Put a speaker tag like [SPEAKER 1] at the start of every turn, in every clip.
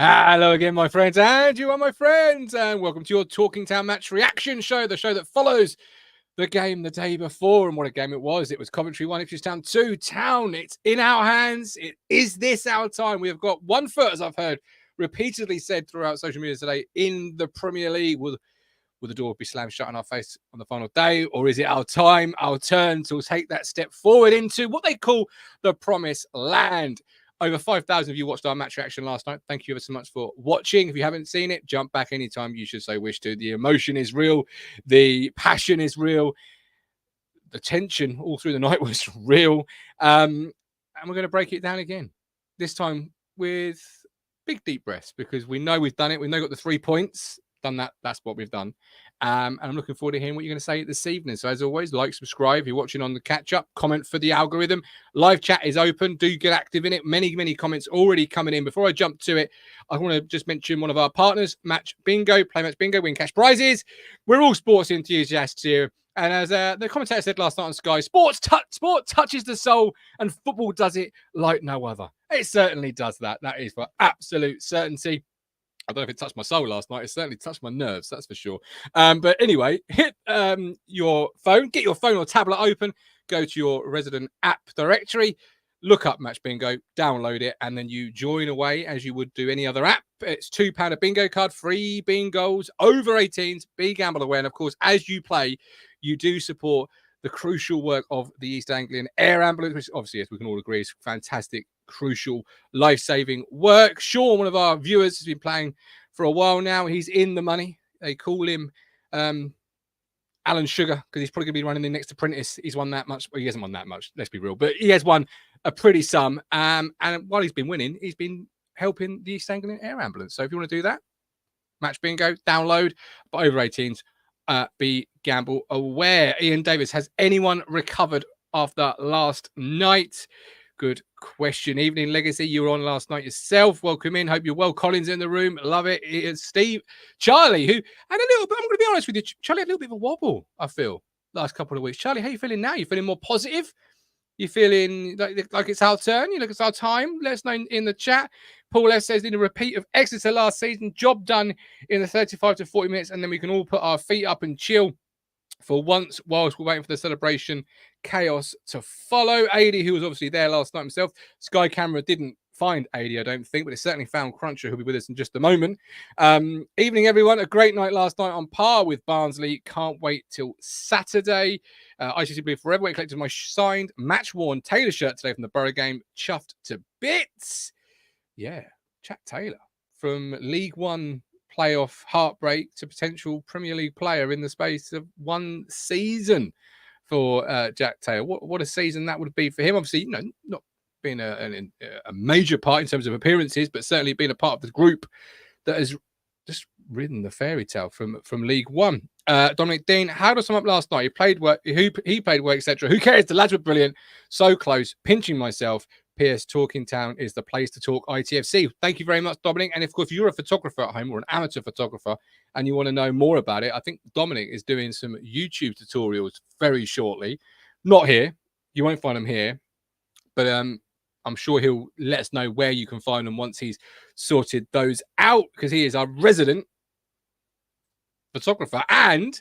[SPEAKER 1] Hello again, my friends, and you are my friends, and welcome to your Talking Town match reaction show, the show that follows the game the day before. And what a game it was. It was Coventry 1, Ipswich Town 2. Town, it's in our hands. Is this our time? We have got 1 foot, as I've heard repeatedly said throughout social media today, in the Premier League. Will the door be slammed shut in our face on the final day, or is it our time, our turn to take that step forward into what they call the promised land? Over 5,000 of you watched our match reaction last night. Thank you ever so much for watching. If you haven't seen it, jump back anytime you should so wish to. The emotion is real. The passion is real. The tension all through the night was real. And we're going to break it down again. This time with big, deep breaths, because we know we've done it. We've now got the 3 points. Done that. That's what we've done. And I'm looking forward to hearing what you're going to say this evening. So as always, like, subscribe if you're watching on the catch up, comment for the algorithm. Live chat is open. Do get active in it. Many comments already coming in. Before I jump to it, I want to just mention one of our partners, Match Bingo. Play Match Bingo, win cash prizes. We're all sports enthusiasts here. And as the commentator said last night on Sky, sport touches the soul and football does it like no other. It certainly does that. That is for absolute certainty. I don't know if it touched my soul last night. It certainly touched my nerves, that's for sure. But anyway, hit your phone, get your phone or tablet open, go to your resident app directory, look up Match Bingo, download it, and then you join away as you would do any other app. It's £2 a bingo card, free bingos, over 18s, be gamble aware. And of course, as you play, you do support the crucial work of the East Anglian Air Ambulance, which obviously, as we can all agree, is fantastic, crucial, life-saving work. Sean, one of our viewers, has been playing for a while now. He's in the money. They call him Alan Sugar because he's probably going to be running the next apprentice. He's won that much. Well, he hasn't won that much, let's be real, but he has won a pretty sum. And while he's been winning, he's been helping the East Anglian Air Ambulance. So if you want to do that, Match Bingo, download, but over 18s, be gamble aware. Ian Davis, has anyone recovered after last night? Good question. Evening Legacy, you were on last night yourself. Welcome in. Hope you're well. Colin's in the room. Love it. It's Steve. Charlie, who had a little bit, I'm going to be honest with you, Charlie had a little bit of a wobble, I feel, last couple of weeks. Charlie, how are you feeling now? You feeling more positive? You feeling like it's our turn? You look, it's our time? Let us know in the chat. Paul S says, in a repeat of Exeter last season, job done in the 35 to 40 minutes, and then we can all put our feet up and chill for once whilst we're waiting for the celebration chaos to follow. AD, who was obviously there last night himself. Sky Camera didn't find AD, I don't think, but it certainly found Cruncher, who'll be with us in just a moment. Evening, everyone. A great night last night, on par with Barnsley. Can't wait till Saturday. ITFC Blue Forever. I collected my signed, match-worn Taylor shirt today from the Borough game. Chuffed to bits. Yeah, Jack Taylor from League One playoff heartbreak to potential Premier League player in the space of 1 season for Jack Taylor. What a season that would be for him. Obviously, you know, not being a major part in terms of appearances, but certainly being a part of the group that has just ridden the fairy tale from League One. Dominic Dean, how to sum up last night? He played well, he played well, etc. Who cares? The lads were brilliant. So close. Pinching myself. P.S. Talking Town is the place to talk ITFC. Thank you very much, Dominic. And of course, if you're a photographer at home or an amateur photographer and you want to know more about it, I think Dominic is doing some YouTube tutorials very shortly. Not here. You won't find them here. But I'm sure he'll let us know where you can find them once he's sorted those out, because he is our resident photographer. And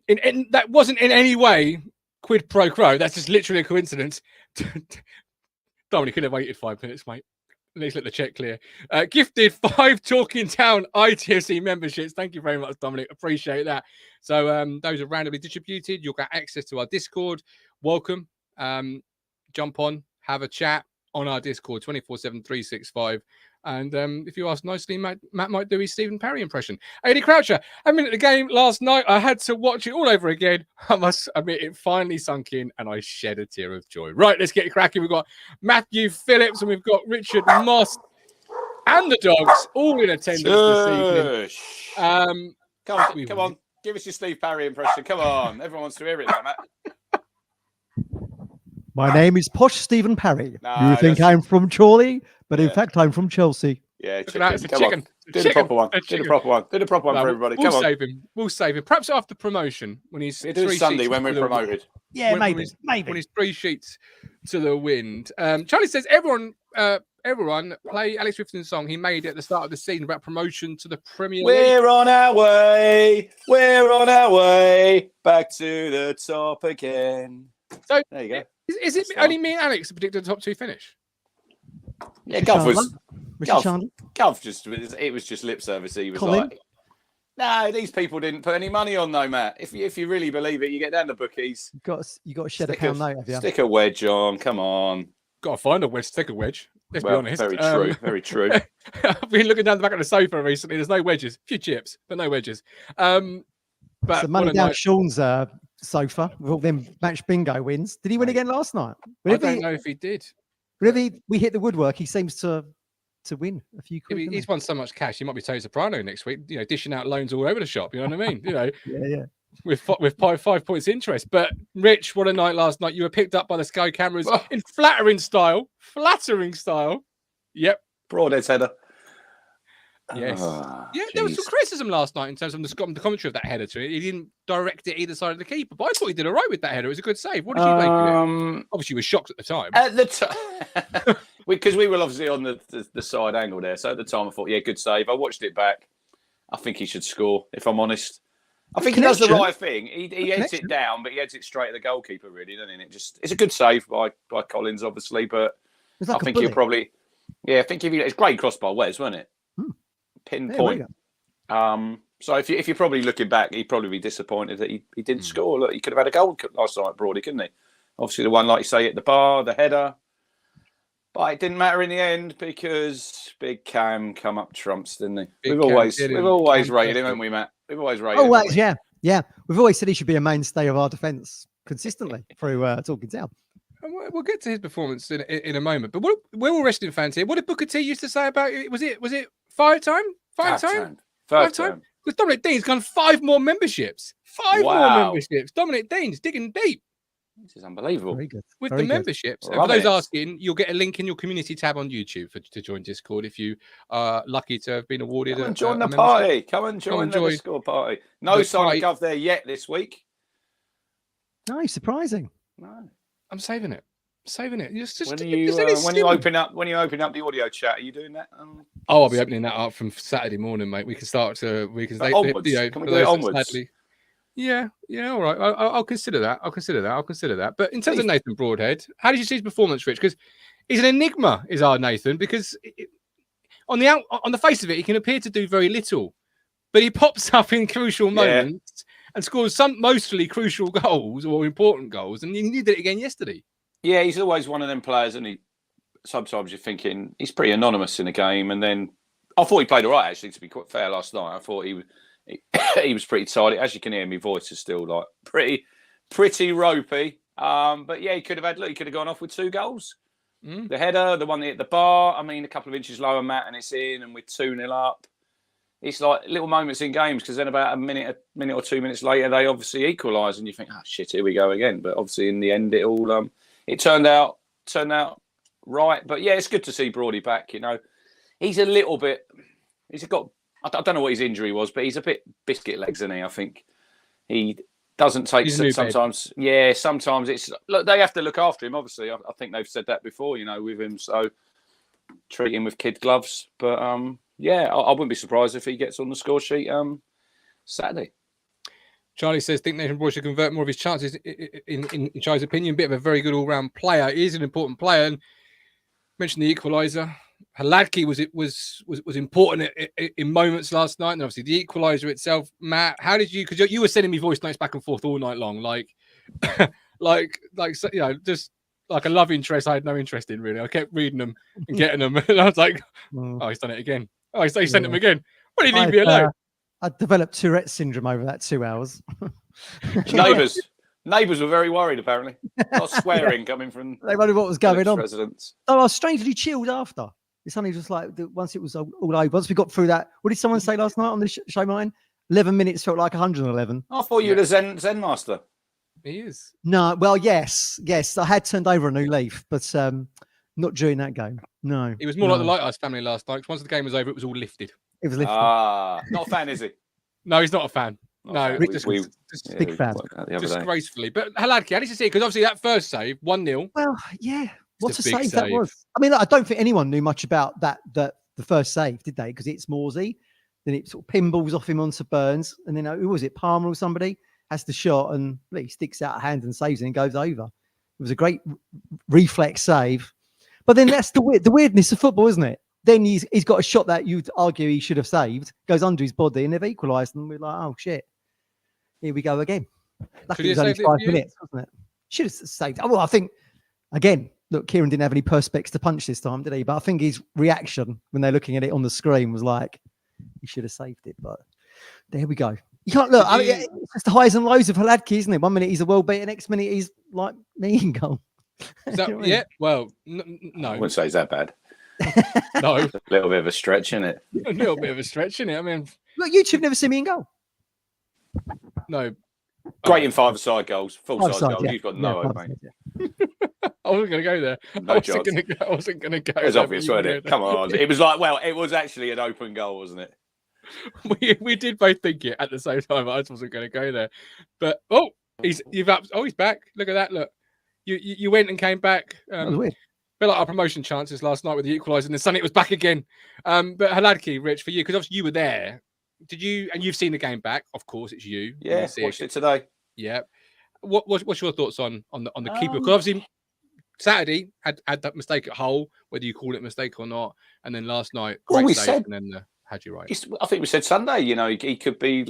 [SPEAKER 1] that wasn't in any way quid pro quo. That's just literally a coincidence. Dominic could have waited 5 minutes, mate. Let's let the check clear. Gifted 5 Talking Town ITFC memberships. Thank you very much, Dominic. Appreciate that. So those are randomly distributed. You'll get access to our Discord. Welcome. Jump on, have a chat on our Discord, 24/7, 365. And if you ask nicely, Matt might do his Stephen Parry impression. Eddie Croucher, I mean, at the game last night, I had to watch it all over again. I must admit, it finally sunk in and I shed a tear of joy. Right, let's get cracking. We've got Matthew Phillips and we've got Richard Moss and the dogs all in attendance this evening.
[SPEAKER 2] Come on. Give us your Steve Parry impression. Come on. Everyone wants to hear it now, Matt.
[SPEAKER 3] My name is Posh Stephen Parry.
[SPEAKER 2] No,
[SPEAKER 3] you think I'm from Chorley, but in
[SPEAKER 2] Yeah.
[SPEAKER 3] fact, I'm from Chelsea.
[SPEAKER 2] Yeah,
[SPEAKER 1] Look at that, it's a chicken.
[SPEAKER 2] Do the proper one. Do the proper one. Do the proper one for everybody.
[SPEAKER 1] We'll
[SPEAKER 2] Come on.
[SPEAKER 1] save him. We'll save him. Perhaps after promotion, when he's
[SPEAKER 2] We do it Sunday when we're promoted.
[SPEAKER 3] Yeah,
[SPEAKER 1] when
[SPEAKER 3] maybe.
[SPEAKER 1] When he's 3 sheets to the wind. Charlie says everyone play Alex Rifton's song he made at the start of the season about promotion to the Premier League.
[SPEAKER 2] We're on our way. We're on our way back to the top again.
[SPEAKER 1] So
[SPEAKER 2] there you go.
[SPEAKER 1] Is it only me and Alex that predicted the top 2 finish?
[SPEAKER 2] Yeah, Gov was.
[SPEAKER 3] Gov
[SPEAKER 2] just it was just lip service. He was
[SPEAKER 3] Colin?
[SPEAKER 2] like, no, these people didn't put any money on though, Matt. If you really believe it, you get down to bookies.
[SPEAKER 3] You got to shed a pound note, have you?
[SPEAKER 2] Stick a wedge on. Come on.
[SPEAKER 1] Got to find a wedge. Stick a wedge. Let's be honest.
[SPEAKER 2] Very true. Very true.
[SPEAKER 1] I've been looking down the back of the sofa recently. There's no wedges. A few chips, but no wedges. But
[SPEAKER 3] the money down Sean's sofa with all them match bingo wins. Did he win again last night?
[SPEAKER 1] I don't know if he did.
[SPEAKER 3] Whenever we hit the woodwork, he seems to win a few quid.
[SPEAKER 1] He's won so much cash. He might be Tony Soprano next week. You know, dishing out loans all over the shop. You know what I mean? You know,
[SPEAKER 3] yeah.
[SPEAKER 1] With 5 points interest. But Rich, what a night last night! You were picked up by the Sky cameras in flattering style. Yep.
[SPEAKER 2] Broadhead's header.
[SPEAKER 1] Yes. There was some criticism last night in terms of the commentary of that header to it. He didn't direct it either side of the keeper, but I thought he did all right with that header. It was a good save. What did you make of it? Obviously, you were shocked at the time.
[SPEAKER 2] At the time, because we were obviously on the side angle there. So at the time, I thought, yeah, good save. I watched it back. I think he should score, if I'm honest. I think he does the right thing. He heads it down, but he heads it straight at the goalkeeper, really, doesn't it? It's a good save by Collins, obviously, but I think he'll probably... Yeah, I think it's great cross by Wes, wasn't it? Pinpoint. So if you're probably looking back, he'd probably be disappointed that he didn't score. Look, he could have had a goal last night, Brody, couldn't he? Obviously, the one, like you say, at the bar, the header. But it didn't matter in the end because Big Cam come up trumps, didn't he? We've always rated him, haven't we, Matt? We've always rated him.
[SPEAKER 3] Always, yeah. We've always said he should be a mainstay of our defence consistently through Talking Town.
[SPEAKER 1] We'll get to his performance in a moment. But we're all wrestling fans here. What did Booker T used to say about it? Was it 5 time? 5 time? 5 time? Because Dominic Dean's gone 5 more memberships. 5 more memberships. Dominic Dean's digging deep.
[SPEAKER 2] This is unbelievable.
[SPEAKER 3] Very good.
[SPEAKER 1] With the memberships. And for those asking, you'll get a link in your community tab on YouTube to join Discord if you are lucky to have been awarded.
[SPEAKER 2] Come and join the party. Come and join the Discord party. No sign of Gov there yet this week.
[SPEAKER 3] No, surprising.
[SPEAKER 2] No.
[SPEAKER 1] I'm saving it.
[SPEAKER 2] When you open up the audio chat, are you doing that?
[SPEAKER 1] I'll be opening that up from Saturday morning, mate. We can start
[SPEAKER 2] onwards. Can we do it onwards?
[SPEAKER 1] Yeah, all right. I'll consider that. But in terms of Nathan Broadhead, how did you see his performance, Rich? Because he's an enigma, is our Nathan. Because on the face of it, he can appear to do very little, but he pops up in crucial moments and scores mostly crucial goals or important goals. And he did it again yesterday.
[SPEAKER 2] Yeah, he's always one of them players, and sometimes you're thinking he's pretty anonymous in a game, and then I thought he played all right, actually, to be quite fair last night. I thought he was pretty tidy. As you can hear, my voice is still like pretty ropey. But yeah, he could have gone off with 2 goals. The header, the one that hit the bar, I mean, a couple of inches lower, Matt, and it's in, and we're 2-0 up. It's like little moments in games, because then about a minute or 2 minutes later, they obviously equalise, and you think, oh shit, here we go again. But obviously, in the end, it turned out right. But yeah, it's good to see Brody back. You know, he's a little bit. I don't know what his injury was, but he's a bit biscuit legs, isn't he? I think he doesn't take sometimes. Yeah, sometimes it's look. They have to look after him. Obviously, I think they've said that before. You know, with him, so treat him with kid gloves. But yeah, I wouldn't be surprised if he gets on the score sheet Saturday.
[SPEAKER 1] Charlie says, think Nathan Broad should convert more of his chances. In Charlie's opinion, bit of a very good all-round player. He is an important player. And mentioned the equaliser. Hladky was important in moments last night, and obviously the equaliser itself. Matt, how did you? Because you were sending me voice notes back and forth all night long, like you know, just like a love interest I had no interest in, really. I kept reading them and getting them, and I was like, oh, he's done it again. Oh, he sent them again. Why did he leave me alone?
[SPEAKER 3] I developed Tourette syndrome over that 2 hours.
[SPEAKER 2] Neighbours were very worried, apparently. A lot of swearing coming from.
[SPEAKER 3] They wondered what was going on.
[SPEAKER 2] Residents.
[SPEAKER 3] Oh, I was strangely chilled after. It's only just like once it was all over. Once we got through that, what did someone say last night on the show, mine? 11 minutes felt like 111.
[SPEAKER 2] I thought you were the Zen master.
[SPEAKER 1] He is.
[SPEAKER 3] No, well, yes. I had turned over a new leaf, but not during that game. No.
[SPEAKER 1] He was more like the Lighthouse family last night. 'Cause once the game was over, it was all lifted.
[SPEAKER 3] It was lifted.
[SPEAKER 2] Not a fan, is he?
[SPEAKER 1] No, he's not a fan.
[SPEAKER 2] Not a
[SPEAKER 1] No,
[SPEAKER 2] fan.
[SPEAKER 1] just
[SPEAKER 3] big fan.
[SPEAKER 1] Disgracefully. But Hladky, how did you see it? Because obviously that first save, 1-0.
[SPEAKER 3] Well, yeah. What a
[SPEAKER 1] big
[SPEAKER 3] save that
[SPEAKER 1] save.
[SPEAKER 3] was. I mean, I don't think anyone knew much about the first save, did they? Because it's Morsey. Then it sort of pinballs off him onto Burns. And then who was it? Palmer or somebody has the shot and he sticks out a hand and saves it and goes over. It was a great reflex save. But then that's the weirdness of football, isn't it? Then he's got a shot that you'd argue he should have saved, goes under his body, and they've equalised. And we're like, oh, shit. Here we go again. Luckily, it was only 5 minutes, wasn't it? Should have saved. Well, I think, again, look, Kieran didn't have any perspex to punch this time, did he? But I think his reaction when they're looking at it on the screen was like, he should have saved it. But there we go. You can't look. I mean, it's just the highs and lows of Hladky, isn't it? 1 minute he's a world beater, next minute he's like me in goal.
[SPEAKER 1] Is that, yeah, well, no.
[SPEAKER 2] I wouldn't say it's that bad.
[SPEAKER 1] No.
[SPEAKER 2] It's a little bit of a stretch, isn't it?
[SPEAKER 1] A little bit of a stretch, isn't it? I mean,
[SPEAKER 3] look, you two have never seen me in goal.
[SPEAKER 1] No.
[SPEAKER 2] Great in five-a-side goals, full-size goals.
[SPEAKER 3] Yeah.
[SPEAKER 2] You've got no hope, mate.
[SPEAKER 1] I wasn't going to go there.
[SPEAKER 2] No
[SPEAKER 1] I wasn't going to go.
[SPEAKER 2] It was obvious, wasn't it? Come on. It was like, well, it was actually an open goal, wasn't it?
[SPEAKER 1] We did both think it at the same time. I just wasn't going to go there. But he's back. Look at that. Look, you went and came back.
[SPEAKER 3] That was weird.
[SPEAKER 1] Bit like our promotion chances last night with the equaliser, and then suddenly it was back again. But Hladky, Rich, for you, because obviously you were there. Did you? And you've seen the game back. Of course, it's you.
[SPEAKER 2] Yeah, watched it today.
[SPEAKER 1] Yeah. What's your thoughts on the keeper? Because obviously Saturday had that mistake at Hull, whether you call it a mistake or not, and then last night, great save, and then had you right.
[SPEAKER 2] I think we said Sunday. You know, he could be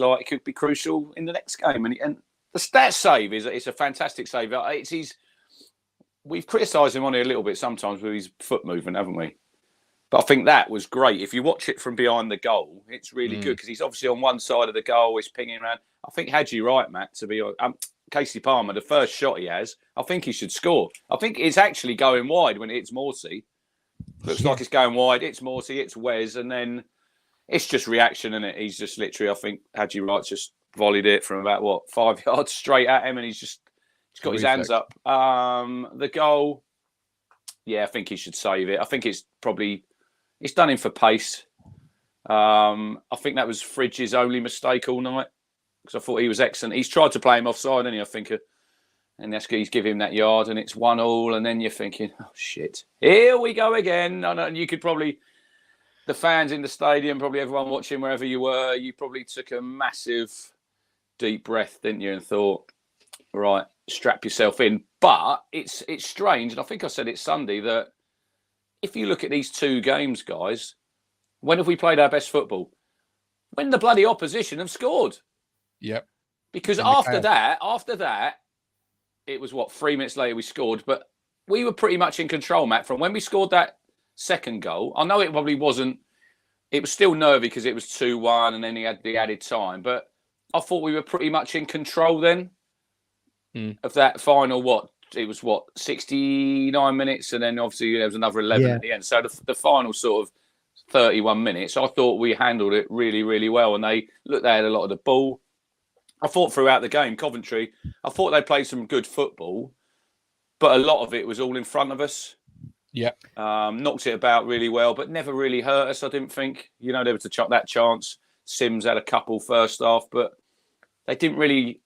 [SPEAKER 2] crucial in the next game, and the stat save it's a fantastic save. We've criticised him on it a little bit sometimes with his foot movement, haven't we? But I think that was great. If you watch it from behind the goal, it's really good because he's obviously on one side of the goal. He's pinging around. I think had you right, Matt, to be Casey Palmer, the first shot he has, I think he should score. I think it's actually going wide when it's Morsey. Looks like it's going wide. It's Morsey, it's Wes, and then it's just reaction, isn't it? He's just literally, I think, had you right, just volleyed it from about 5 yards straight at him, and he's got his hands up. The goal, yeah, I think he should save it. I think it's done him for pace. I think that was Fridge's only mistake all night because I thought he was excellent. He's tried to play him offside, and I think, and he's giving him that yard, and it's 1-1, and then you're thinking, oh shit, here we go again. And you could probably, the fans in the stadium, probably everyone watching wherever you were, you probably took a massive deep breath, didn't you, and thought, right, strap yourself in. But it's strange, and I think I said it Sunday, that if you look at these two games, guys, when have we played our best football? When the bloody opposition have scored.
[SPEAKER 1] Yep.
[SPEAKER 2] Because after that, it was 3 minutes later we scored, but we were pretty much in control, Matt, from when we scored that second goal. I know it probably wasn't, it was still nervy because it was 2-1 and then he had the added time, but I thought we were pretty much in control then of that final, it was 69 minutes, and then obviously there was another 11 at the end. So the final sort of 31 minutes, I thought we handled it really, really well. And they had a lot of the ball. I thought throughout the game, Coventry, I thought they played some good football, but a lot of it was all in front of us.
[SPEAKER 1] Yeah.
[SPEAKER 2] Knocked it about really well, but never really hurt us, I didn't think. You know, there was that chance. Sims had a couple first half, but they didn't really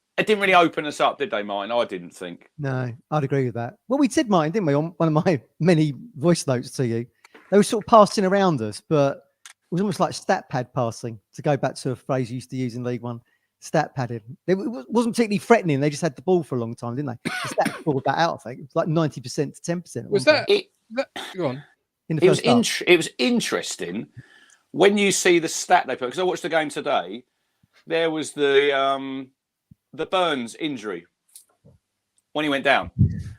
[SPEAKER 2] open us up, did they, Martin? I didn't think.
[SPEAKER 3] No, I'd agree with that. Well, we said, Martin, didn't we, on one of my many voice notes to you? They were sort of passing around us, but it was almost like stat pad passing, to go back to a phrase you used to use in League One. Stat padding. It wasn't particularly threatening. They just had the ball for a long time, didn't they? The stats balled that out, I think. It was like 90% to 10%.
[SPEAKER 1] Was that? Go on.
[SPEAKER 2] It was interesting when you see the stat they put, because I watched the game today. There was the Burns injury when he went down,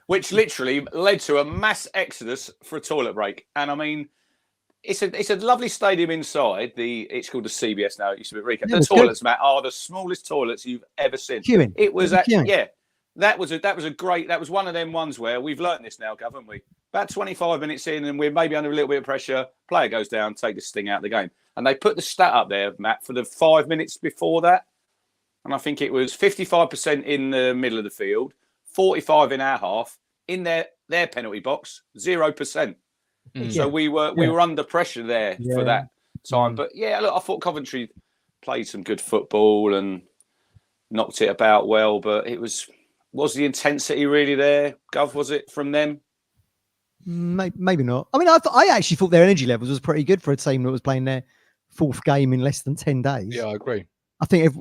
[SPEAKER 2] which literally led to a mass exodus for a toilet break. And I mean, it's a lovely stadium inside. It's called the CBS now. It used to be Rico. The toilets, Matt, are the smallest toilets you've ever seen.
[SPEAKER 3] Queuing.
[SPEAKER 2] It was that was one of them ones where we've learnt this now, haven't we? About 25 minutes in, and we're maybe under a little bit of pressure. Player goes down, take this thing out of the game. And they put the stat up there, Matt, for the 5 minutes before that. And I think it was 55% in the middle of the field, 45 in our half, in their penalty box, 0%. So we were under pressure there for that time. But yeah, look, I thought Coventry played some good football and knocked it about well, but it was the intensity really there, Gov, was it, from them?
[SPEAKER 3] Maybe not. I mean, I actually thought their energy levels was pretty good for a team that was playing their 4th game in less than 10 days.
[SPEAKER 1] Yeah, I agree.
[SPEAKER 3] I think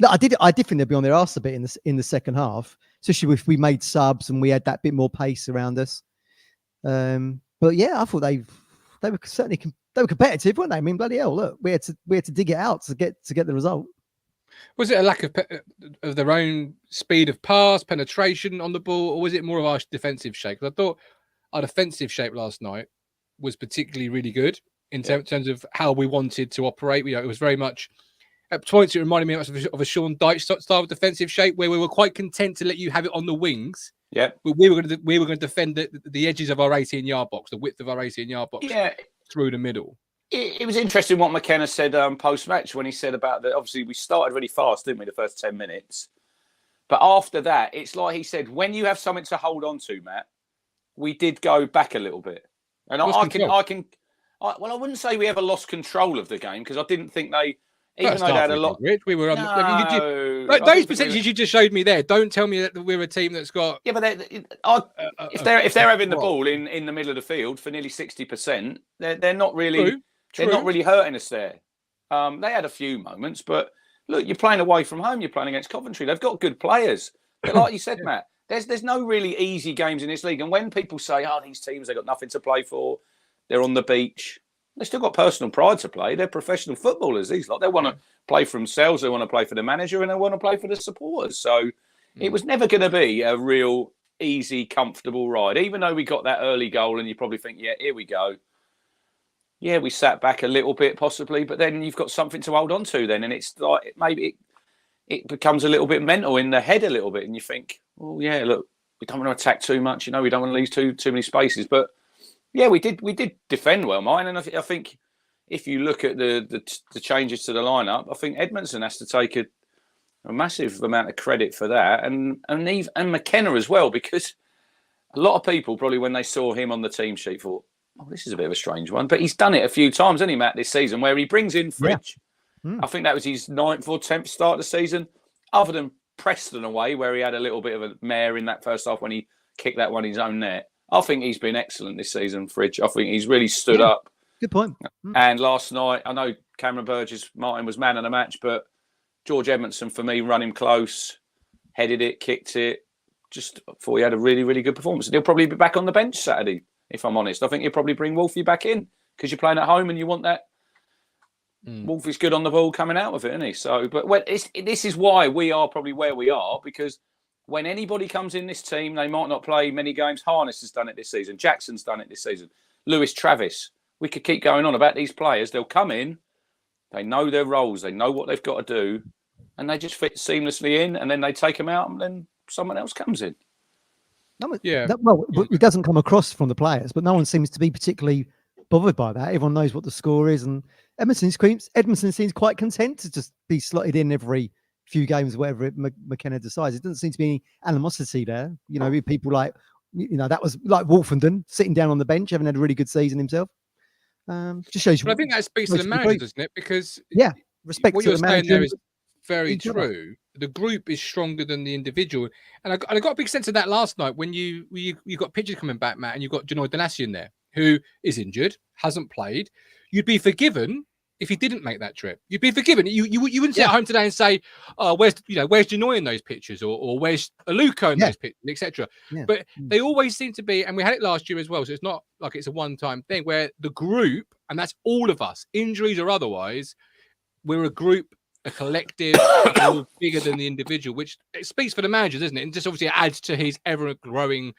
[SPEAKER 3] I did think they'd be on their arse a bit in the second half, especially if we made subs and we had that bit more pace around us. But yeah, I thought they were certainly they were competitive, weren't they? I mean, bloody hell! Look, we had to dig it out to get the result.
[SPEAKER 1] Was it a lack of their own speed of pass, penetration on the ball, or was it more of our defensive shape? Because I thought our defensive shape last night was particularly really good in terms of how we wanted to operate. It was very much, at points, it reminded me of a Sean Dyche style of defensive shape where we were quite content to let you have it on the wings. Yeah, but we were going to defend the edges of our 18-yard box, the width of our 18-yard box, through the middle.
[SPEAKER 2] It was interesting what McKenna said post-match when he said about that. Obviously, we started really fast, didn't we, the first 10 minutes? But after that, it's like he said, when you have something to hold on to, Matt, we did go back a little bit. And I wouldn't say we ever lost control of the game because I didn't think they, even though they had a lot.
[SPEAKER 1] Rich, we were on those percentages you just showed me there. Don't tell me that we're a team that's got.
[SPEAKER 2] Yeah, but if they're having the ball in the middle of the field for nearly 60%, they're not really. True. They're not really hurting us there. They had a few moments, but look, you're playing away from home. You're playing against Coventry. They've got good players. But like you said, Matt, there's no really easy games in this league. And when people say, these teams, they've got nothing to play for, they're on the beach, they've still got personal pride to play. They're professional footballers, these lot. They want to play for themselves. They want to play for the manager and they want to play for the supporters. So it was never going to be a real easy, comfortable ride. Even though we got that early goal and you probably think, here we go. Yeah, we sat back a little bit possibly, but then you've got something to hold on to then. And it's like maybe it becomes a little bit mental in the head a little bit. And you think, oh, yeah, look, we don't want to attack too much. We don't want to leave too many spaces. But, yeah, we did defend well, mine. And I think if you look at the changes to the lineup, I think Edmondson has to take a massive amount of credit for that. And McKenna as well, because a lot of people probably when they saw him on the team sheet thought, this is a bit of a strange one. But he's done it a few times, hasn't he, Matt, this season, where he brings in Fridge. Yeah. I think that was his 9th or 10th start of the season, other than Preston away, where he had a little bit of a mare in that first half when he kicked that one in his own net. I think he's been excellent this season, Fridge. I think he's really stood up.
[SPEAKER 3] Good point.
[SPEAKER 2] And last night, I know Cameron Martin was man of the match, but George Edmondson, for me, run him close, headed it, kicked it. Just thought he had a really, really good performance. And he'll probably be back on the bench Saturday. If I'm honest, I think you'll probably bring Wolfie back in because you're playing at home and you want that. Wolfie's good on the ball coming out of it, isn't he? So, but this is why we are probably where we are, because when anybody comes in this team, they might not play many games. Harness has done it this season. Jackson's done it this season. Lewis Travis. We could keep going on about these players. They'll come in, they know their roles, they know what they've got to do, and they just fit seamlessly in, and then they take them out, and then someone else comes in.
[SPEAKER 3] It doesn't come across from the players, but no one seems to be particularly bothered by that. Everyone knows what the score is, and Edmondson seems quite content to just be slotted in every few games, whatever McKenna decides. It doesn't seem to be any animosity there. People like, that was like Wolfenden sitting down on the bench, having had a really good season himself. Just shows you.
[SPEAKER 1] But I think that speaks to the manager, doesn't it? Because
[SPEAKER 3] respect
[SPEAKER 1] what
[SPEAKER 3] to
[SPEAKER 1] you're
[SPEAKER 3] the
[SPEAKER 1] saying
[SPEAKER 3] manager.
[SPEAKER 1] there is very true. The group is stronger than the individual, and I got a big sense of that last night when you got pictures coming back, Matt, and you've got Janoy Danasian there who is injured, hasn't played. You'd be forgiven if he didn't make that trip. You'd be forgiven. You wouldn't sit at home today and say, "Oh, where's Janoy in those pictures?" or "Where's Aluko in those pictures?" etc. But they always seem to be, and we had it last year as well. So it's not like it's a one-time thing where the group, and that's all of us, injuries or otherwise, we're a group. A collective, bigger than the individual, which it speaks for the manager, doesn't it? And just obviously adds to his ever-growing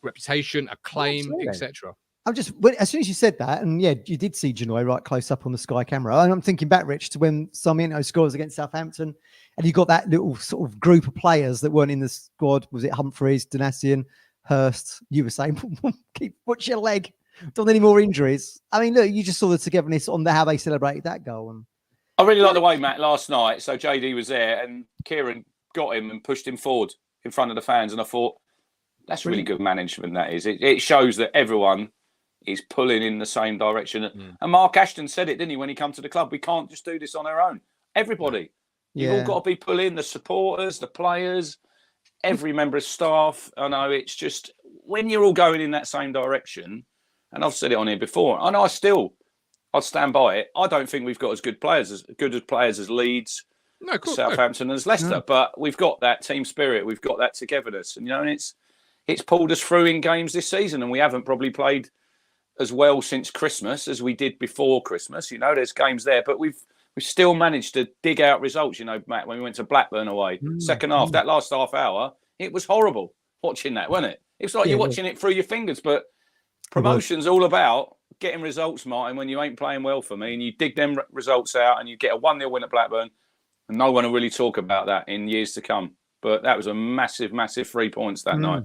[SPEAKER 1] reputation, acclaim, etc.
[SPEAKER 3] As soon as you said that, and you did see Janoy right close up on the Sky camera. And I'm thinking back, Rich, to when Sarmiento scores against Southampton, and you got that little sort of group of players that weren't in the squad. Was it Humphreys, Danasian, Hurst? You were saying, watch your leg. Don't want any more injuries. I mean, look, you just saw the togetherness on how they celebrated that goal. And
[SPEAKER 2] I really like the way, Matt, last night. So JD was there and Kieran got him and pushed him forward in front of the fans. And I thought, that's really good management, that is. It shows that everyone is pulling in the same direction. And Mark Ashton said it, didn't he, when he came to the club? We can't just do this on our own. Everybody. You've all got to be pulling, the supporters, the players, every member of staff. I know it's just, when you're all going in that same direction, and I've said it on here before, and I'd stand by it. I don't think we've got as good players as Leeds, Southampton, as Leicester, but we've got that team spirit, we've got that togetherness, and and it's pulled us through in games this season, and we haven't probably played as well since Christmas as we did before Christmas. There's games there, but we've still managed to dig out results. Matt, when we went to Blackburn away, second half, that last half hour, it was horrible watching that, wasn't it? It's like you're watching it through your fingers, but promotion's all about getting results, Martin, when you ain't playing well for me, and you dig them results out and you get a 1-0 win at Blackburn, and no one will really talk about that in years to come. But that was a massive, massive 3 points that night.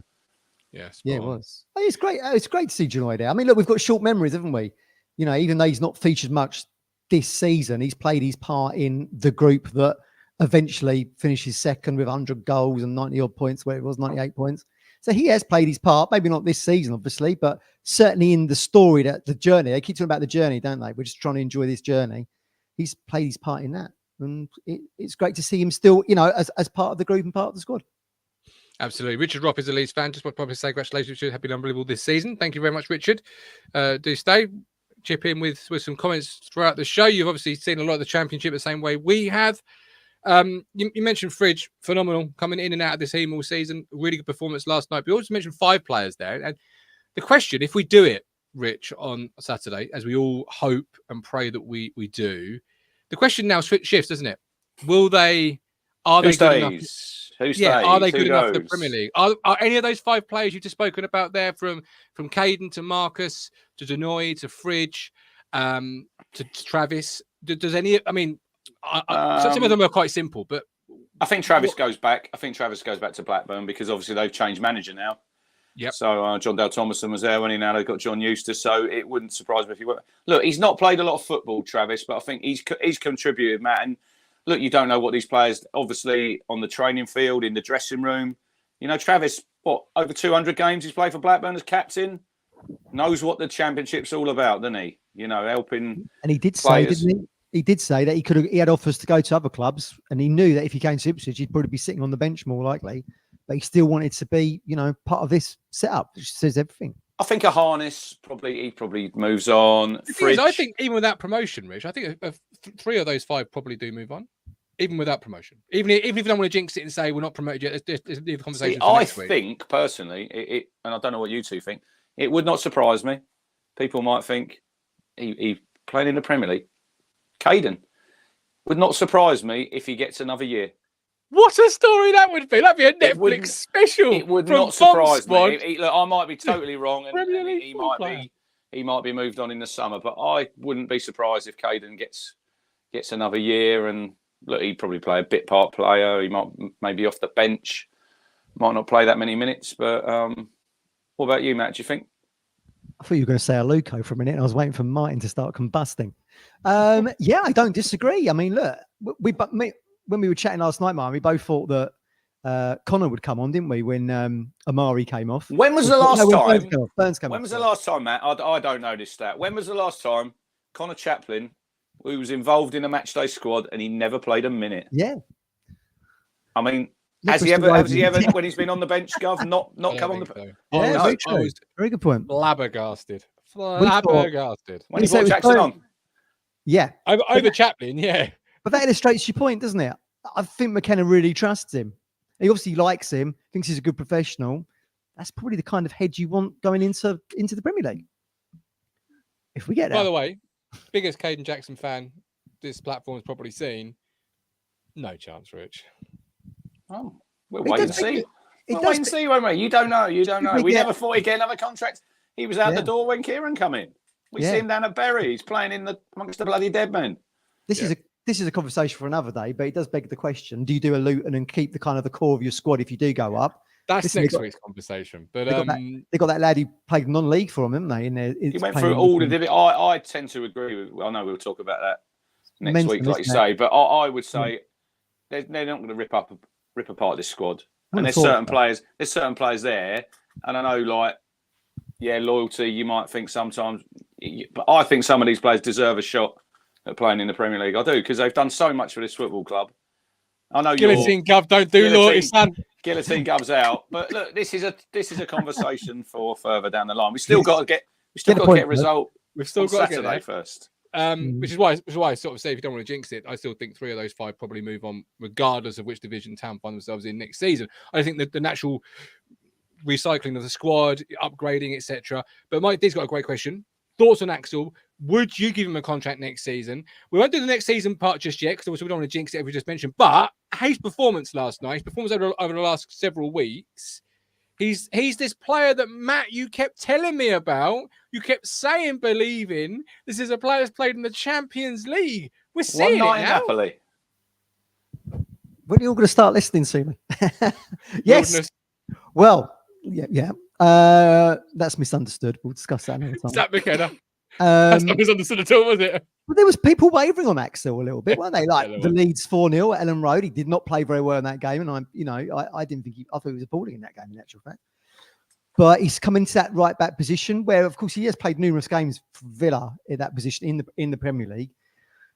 [SPEAKER 1] Yes,
[SPEAKER 3] it was. It's great. It's great to see July there. I mean, look, we've got short memories, haven't we? Even though he's not featured much this season, he's played his part in the group that eventually finishes second with 100 goals and 90 odd points, where it was 98 points. So he has played his part, maybe not this season, obviously, but certainly in the story, that the journey. They keep talking about the journey, don't they? We're just trying to enjoy this journey. He's played his part in that. And it's great to see him still, as part of the group and part of the squad.
[SPEAKER 1] Absolutely. Richard Ropp is a Leeds fan. Just want to probably say congratulations, Richard. Happy unbelievable this season. Thank you very much, Richard. Do stay. Chip in with some comments throughout the show. You've obviously seen a lot of the Championship the same way we have. You mentioned Fridge, phenomenal, coming in and out of this team all season. Really good performance last night. But you also mentioned 5 players there. And the question, if we do it, Rich, on Saturday, as we all hope and pray that we do, the question now shifts, doesn't it? Are they good enough? Are they good enough for the Premier League? Are any of those 5 players you've just spoken about there, from Caden to Marcus to Denoy to Fridge to Travis? Does any? I mean, some of them are quite simple, but
[SPEAKER 2] I think Travis goes back. I think Travis goes back to Blackburn because obviously they've changed manager now.
[SPEAKER 1] Yep.
[SPEAKER 2] So John Dale Thomason was there when he now they've got John Eustace. So it wouldn't surprise me if he were. Look, he's not played a lot of football, Travis, but I think he's contributed, Matt. And look, you don't know what these players, obviously, on the training field, in the dressing room. Travis, over 200 games he's played for Blackburn as captain, knows what the Championship's all about, doesn't he? Helping. And he did
[SPEAKER 3] players. Say, didn't he? He did say that he had offers to go to other clubs, and he knew that if he came to Ipswich, he'd probably be sitting on the bench more likely. But he still wanted to be, part of this setup, which says everything.
[SPEAKER 2] I think a harness he probably moves on.
[SPEAKER 1] I think even without promotion, Rich, I think 3 of those 5 probably do move on, even without promotion. Even if you don't want to jinx it and say we're not promoted yet, let's leave the conversation. For next week.
[SPEAKER 2] Think personally, and I don't know what you two think. It would not surprise me. People might think he playing in the Premier League. Caden would not surprise me if he gets another year.
[SPEAKER 1] What a story that would be! That'd be a Netflix special.
[SPEAKER 2] It would not surprise me. Look, I might be totally wrong, and he might be moved on in the summer. But I wouldn't be surprised if Caden gets another year. And look, he'd probably play a bit part player. He might maybe off the bench, might not play that many minutes. But what about you, Matt? Do you think?
[SPEAKER 3] I thought you were going to say Aluko for a minute, and I was waiting for Martin to start combusting. Yeah, I don't disagree. I mean, look, when we were chatting last night, Martin, we both thought that Connor would come on, didn't we? When Amari came off.
[SPEAKER 2] When was the last time?
[SPEAKER 3] Burns came off.
[SPEAKER 2] When was the last time, Matt? I don't know this stat. When was the last time Connor Chaplin, who was involved in a matchday squad, and he never played a minute?
[SPEAKER 3] Yeah.
[SPEAKER 2] I mean, has he ever, when he's been on the bench, Gov, not come on the bench?
[SPEAKER 3] Yeah, very good point.
[SPEAKER 1] Flabbergasted.
[SPEAKER 2] When he brought Jackson on.
[SPEAKER 3] Yeah.
[SPEAKER 1] Over Chaplin, yeah.
[SPEAKER 3] But that illustrates your point, doesn't it? I think McKenna really trusts him. He obviously likes him, thinks he's a good professional. That's probably the kind of head you want going into the Premier League. If we get there.
[SPEAKER 1] By the way, biggest Caden Jackson fan this platform's probably seen. No chance, Rich.
[SPEAKER 2] Oh, we'll wait and see. We'll wait and see, won't we? You don't know. We never thought he'd get another contract. He was out the door when Kieran come in. We see him down at Bury. He's playing amongst the bloody dead men.
[SPEAKER 3] This is a conversation for another day, but it does beg the question: do you do a Luton and keep the kind of the core of your squad if you do go up,
[SPEAKER 1] That's
[SPEAKER 3] Listen,
[SPEAKER 1] next week's conversation. But
[SPEAKER 3] they got that lad who played non-league for them, haven't they? In there,
[SPEAKER 2] he went through all the divisions. I tend to agree with. I know we'll talk about that next week, like you say. But I would say they're not going to rip apart this squad. And there's certain players. There's certain players there, and I know, like, loyalty. You might think sometimes, but I think some of these players deserve a shot at playing in the Premier League. I do, because they've done so much for this football club. I know
[SPEAKER 1] Guillotine Gov don't do loyalty, son.
[SPEAKER 2] Guillotine Gov's out, but look, this is a conversation for further down the line. We still got to get a result.
[SPEAKER 1] We've still got to get
[SPEAKER 2] Saturday first.
[SPEAKER 1] Which is why I sort of say, if you don't want to jinx it, I still think 3 of those 5 probably move on, regardless of which division Town find themselves in next season. I think that the natural recycling of the squad, upgrading, etc. But Mike D's got a great question. Thoughts on Axel? Would you give him a contract next season? We won't do the next season part just yet, because obviously we don't want to jinx it, as we just mentioned. But his performance last night, his performance over the last several weeks, he's this player that, Matt, you kept telling me about. You kept saying, believing. This is a player that's played in the Champions League. We're seeing
[SPEAKER 2] One night
[SPEAKER 1] it
[SPEAKER 2] in
[SPEAKER 1] now.
[SPEAKER 2] Napoli.
[SPEAKER 3] When are you all going to start listening to me? Yes.
[SPEAKER 1] Wilderness.
[SPEAKER 3] Well, yeah. That's misunderstood. We'll discuss that another time.
[SPEAKER 1] Is that McKenna? That's not misunderstood at all, was it?
[SPEAKER 3] But there was people wavering on Axel a little bit, weren't they? Like
[SPEAKER 1] Yeah,
[SPEAKER 3] the Leeds 4-0 at Ellen Road. He did not play very well in that game, and I didn't think I thought he was appalling in that game, in actual fact. But he's come into that right back position where, of course, he has played numerous games for Villa in that position in the Premier League.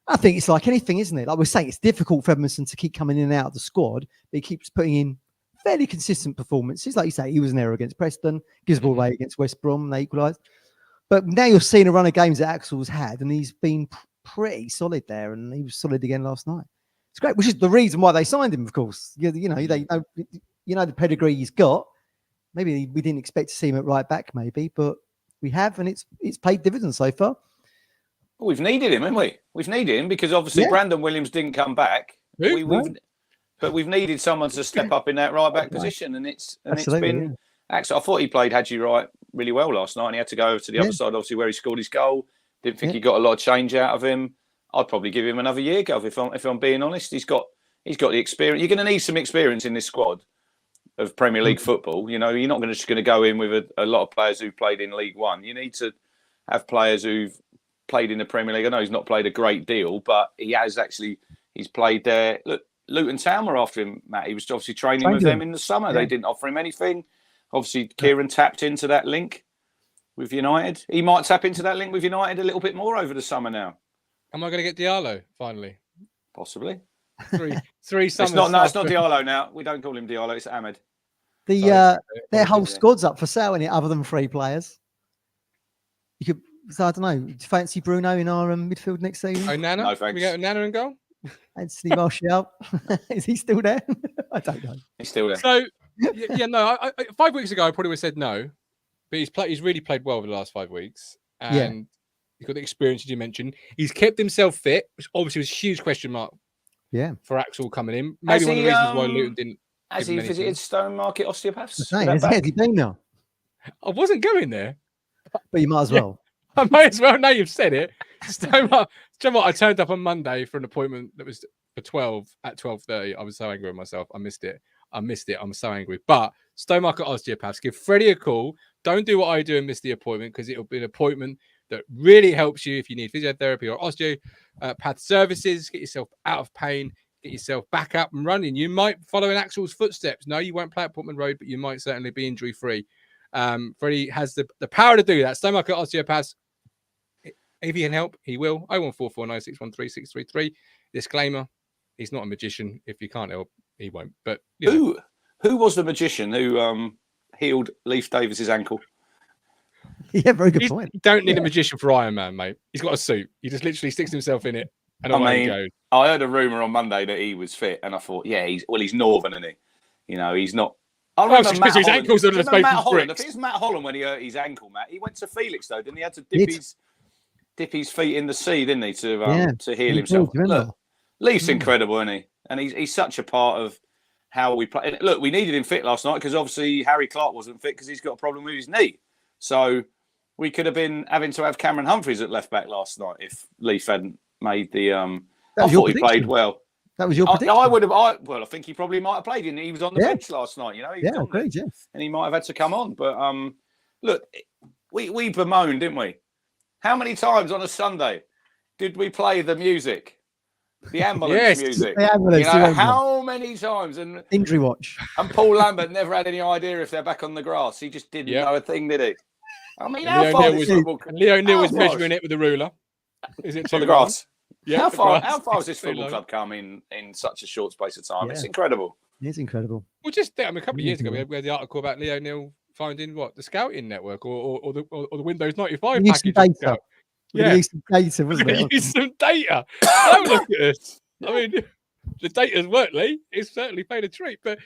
[SPEAKER 3] I think it's like anything, isn't it? Like we're saying, it's difficult for Edmondson to keep coming in and out of the squad, but he keeps putting in fairly consistent performances. Like you say, he was an error against Preston, gives ball away against West Brom, they equalised. But now you're seeing a run of games that Axel's had, and he's been pretty solid there, and he was solid again last night. It's great, which is the reason why they signed him, of course. They know the pedigree he's got. Maybe we didn't expect to see him at right back, maybe, but we have, and it's paid dividends so far.
[SPEAKER 2] Well, we've needed him, haven't we? We've needed him because obviously Brandon Williams didn't come back. But we've needed someone to step up in that right back position, and it's been Axel. I thought he played Hadji Wright really well last night, and he had to go over to the other side, obviously, where he scored his goal. Didn't think he got a lot of change out of him. I'd probably give him another year, Gov, if I'm being honest. He's got the experience. You're going to need some experience in this squad of Premier League football. You know, you're not just going to go in with a lot of players who've played in League One. You need to have players who've played in the Premier League. I know he's not played a great deal, but he's played there. Look, Luton Town were after him, Matt. He was obviously training with them in the summer. They didn't offer him anything. Obviously, Kieran tapped into that link with United. He might tap into that link with United a little bit more over the summer now.
[SPEAKER 1] Am I going to get Diallo finally?
[SPEAKER 2] Possibly.
[SPEAKER 1] Three summers.
[SPEAKER 2] It's not Diallo now. We don't call him Diallo. It's Ahmed.
[SPEAKER 3] Their whole squad's up for sale, innit, other than 3 players. You could. So I don't know. Do you fancy Bruno in our midfield next season?
[SPEAKER 1] Oh, Nana?
[SPEAKER 2] No, thanks.
[SPEAKER 1] We go Nana in goal?
[SPEAKER 3] Anthony Martial. Is he still there? I don't know.
[SPEAKER 2] He's still there.
[SPEAKER 1] So, I 5 weeks ago, I probably would have said no. But he's really played well over the last 5 weeks. And he's got the experience, as you mentioned. He's kept himself fit, which obviously was a huge question mark for Axel coming in. Maybe one of the reasons why Luton didn't. Has he
[SPEAKER 2] visited Stonemarket Osteopaths?
[SPEAKER 3] Has he been now?
[SPEAKER 1] I wasn't going there.
[SPEAKER 3] But you might as well.
[SPEAKER 1] I might as well. Now you've said it. I turned up on Monday for an appointment that was for 12 at 12:30. I was so angry with myself. I missed it. I'm so angry. But Stonemarket Osteopaths, give Freddie a call. Don't do what I do and miss the appointment, because it'll be an appointment that really helps you if you need physiotherapy or osteopath services. Get yourself out of pain. Get yourself back up and running. You might follow in Axel's footsteps. No, you won't play at Portman Road, but you might certainly be injury-free. Freddie has the power to do that. Stonemarket Osteopaths, if he can help, he will. 01449613633. Disclaimer, he's not a magician. If you can't help, he won't. But
[SPEAKER 2] who was the magician who healed Leif Davis's ankle?
[SPEAKER 3] Yeah, very good point.
[SPEAKER 1] You don't need a magician for Iron Man, mate. He's got a suit. He just literally sticks himself in it, and away he goes.
[SPEAKER 2] I heard a rumor on Monday that he was fit, and I thought, he's northern, isn't he? You know, he's not. I remember his ankles are the
[SPEAKER 1] Matt Holland.
[SPEAKER 2] If it's Matt Holland when he hurt his ankle, Matt, he went to Felix though, didn't he? He had to dip his feet in the sea, didn't he, to heal himself? Look, Leif's incredible, isn't he? And he's such a part of how we play. And look, we needed him fit last night because obviously Harry Clark wasn't fit because he's got a problem with his knee. So we could have been having to have Cameron Humphreys at left back last night if Leif hadn't made the. I thought he played well.
[SPEAKER 3] That was your prediction.
[SPEAKER 2] I would have. Well, I think he probably might have played. And he was on the bench last night. You know, he was on there,
[SPEAKER 3] agreed. Yeah,
[SPEAKER 2] and he might have had to come on. But look, we bemoaned, didn't we? How many times on a Sunday did we play the music, the ambulance music?
[SPEAKER 3] The ambulance,
[SPEAKER 2] how many times? And
[SPEAKER 3] injury watch.
[SPEAKER 2] And Paul Lambert never had any idea if they're back on the grass. He just didn't know a thing, did he? I mean, how far is football?
[SPEAKER 1] Leo Neal was measuring it with the ruler. Is it
[SPEAKER 2] on the grass?
[SPEAKER 1] Yeah.
[SPEAKER 2] How far has this football club come in such a short space of time? It's incredible.
[SPEAKER 3] It's incredible.
[SPEAKER 1] Well, just think, I mean, a couple of years ago, we had the article about Leo Neal finding the scouting network or the Windows 95 package.
[SPEAKER 3] Data.
[SPEAKER 1] Yeah,
[SPEAKER 3] use some data, wasn't it?
[SPEAKER 1] Use some data. Don't look at us. I mean, the data's worked, Lee. It's certainly paid a treat. But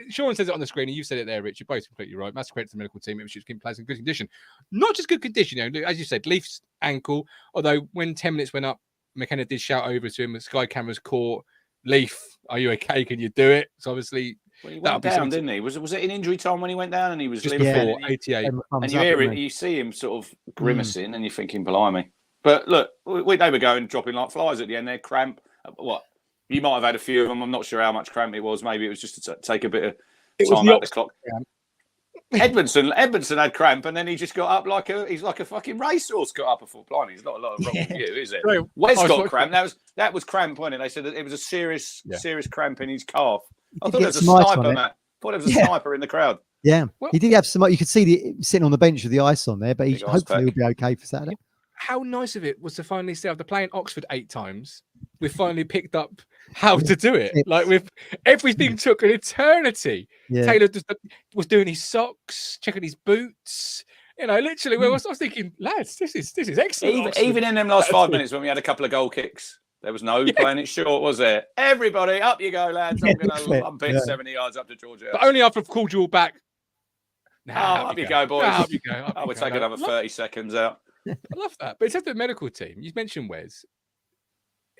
[SPEAKER 1] Sean says it on the screen, and you said it there, Rich. You're both completely right. Massive credit to the medical team. It was just plays in good condition. Not just good condition, you know, as you said, Leaf's ankle. Although when 10 minutes went up, McKenna did shout over to him. The Sky cameras caught Leaf. Are you okay? Can you do it? So obviously,
[SPEAKER 2] he went down, didn't he? Was it in injury time when he went down and he was
[SPEAKER 1] just
[SPEAKER 2] limping?
[SPEAKER 1] Before 88?
[SPEAKER 2] And you hear it, you see him sort of grimacing, and you're thinking, blimey. But look, they were going dropping like flies at the end. They're cramp. What? You might have had a few of them. I'm not sure how much cramp it was. Maybe it was just to take a bit of time out the clock. Edmondson had cramp, and then he just got up he's like a fucking racehorse. Got up. I thought, blimey, there's not a lot of wrong with you, is it?
[SPEAKER 1] Right.
[SPEAKER 2] Wes got cramp. That was cramp, wasn't it? They said that it was a serious cramp in his calf. I thought it was a sniper, Matt. I thought it was a sniper in the crowd.
[SPEAKER 3] Yeah, he did have some. You could see sitting on the bench with the ice on there, but hopefully he'll be okay for Saturday.
[SPEAKER 1] How nice of it was to finally see, after playing Oxford 8 times, we finally picked up how to do it. Like, everything took an eternity.
[SPEAKER 3] Yeah.
[SPEAKER 1] Taylor was doing his socks, checking his boots. You know, literally, I was thinking, lads, this is excellent.
[SPEAKER 2] Even in them last 5 minutes when we had a couple of goal kicks, there was no playing it short, was there? Everybody, up you go, lads. I'm going to lump it 70 yards up to Georgia.
[SPEAKER 1] But only after I've called you all back.
[SPEAKER 2] Up you go, boys.
[SPEAKER 1] Up you go.
[SPEAKER 2] I would take another 30 seconds out.
[SPEAKER 1] I love that. But in terms of the medical team, you mentioned Wes.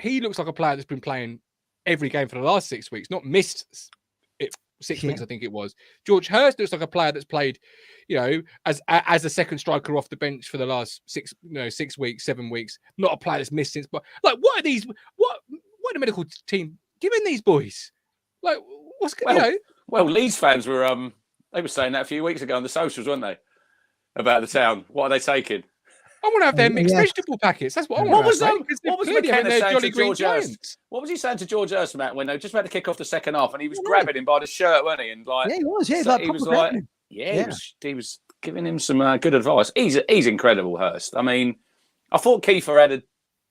[SPEAKER 1] He looks like a player that's been playing every game for the last 6 weeks, not missed it 6 weeks, I think it was. George Hurst looks like a player that's played, you know, as a second striker off the bench for the last 6 weeks, 7 weeks. Not a player that's missed since. But like, what are these? What the medical team giving these boys? Like, what's going on?
[SPEAKER 2] Well, Leeds fans were they were saying that a few weeks ago on the socials, weren't they? About the town. What are they taking?
[SPEAKER 1] I want to have their mixed vegetable packets. That's what I want.
[SPEAKER 2] What was McKenna saying to George Hurst? What was he saying to George Hurst, Matt, when they were just about to kick off the second half, and he was grabbing him by the shirt, wasn't he? And like,
[SPEAKER 3] he was. Yeah,
[SPEAKER 2] so he was giving him some good advice. He's incredible, Hurst. I mean, I thought Kiefer had a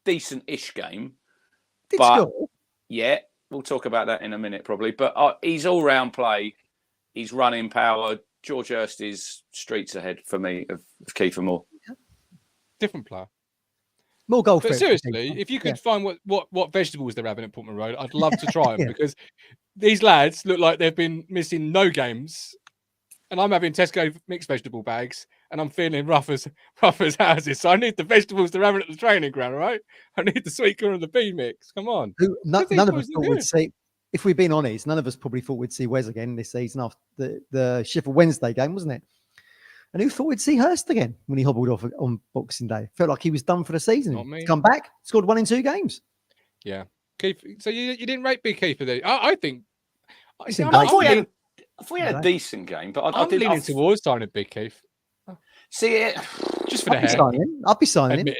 [SPEAKER 2] decent-ish game, we'll talk about that in a minute probably. But he's all-round play. He's running power. George Hurst is streets ahead for me of Kiefer Moore.
[SPEAKER 1] Different player.
[SPEAKER 3] More goal.
[SPEAKER 1] But seriously, if you could find what vegetables they're having at Portman Road, I'd love to try them because these lads look like they've been missing no games, and I'm having Tesco mixed vegetable bags, and I'm feeling rough as houses. So I need the vegetables they're having at the training ground, right? I need the sweet corn and the bee mix. Come on.
[SPEAKER 3] None of us thought we'd see. If we've been honest, none of us probably thought we'd see Wes again this season after the Sheffield Wednesday game, wasn't it? And who thought we'd see Hurst again when he hobbled off on Boxing Day? Felt like he was done for the season. He's come back, scored 1 in 2 games.
[SPEAKER 1] Yeah. Keith, so you didn't rate Big Keith for that? I think.
[SPEAKER 2] I thought he had a decent game, but
[SPEAKER 1] I'm leaning towards signing Big Keith.
[SPEAKER 2] See it
[SPEAKER 1] just for the hair.
[SPEAKER 3] I'll be signing
[SPEAKER 1] him.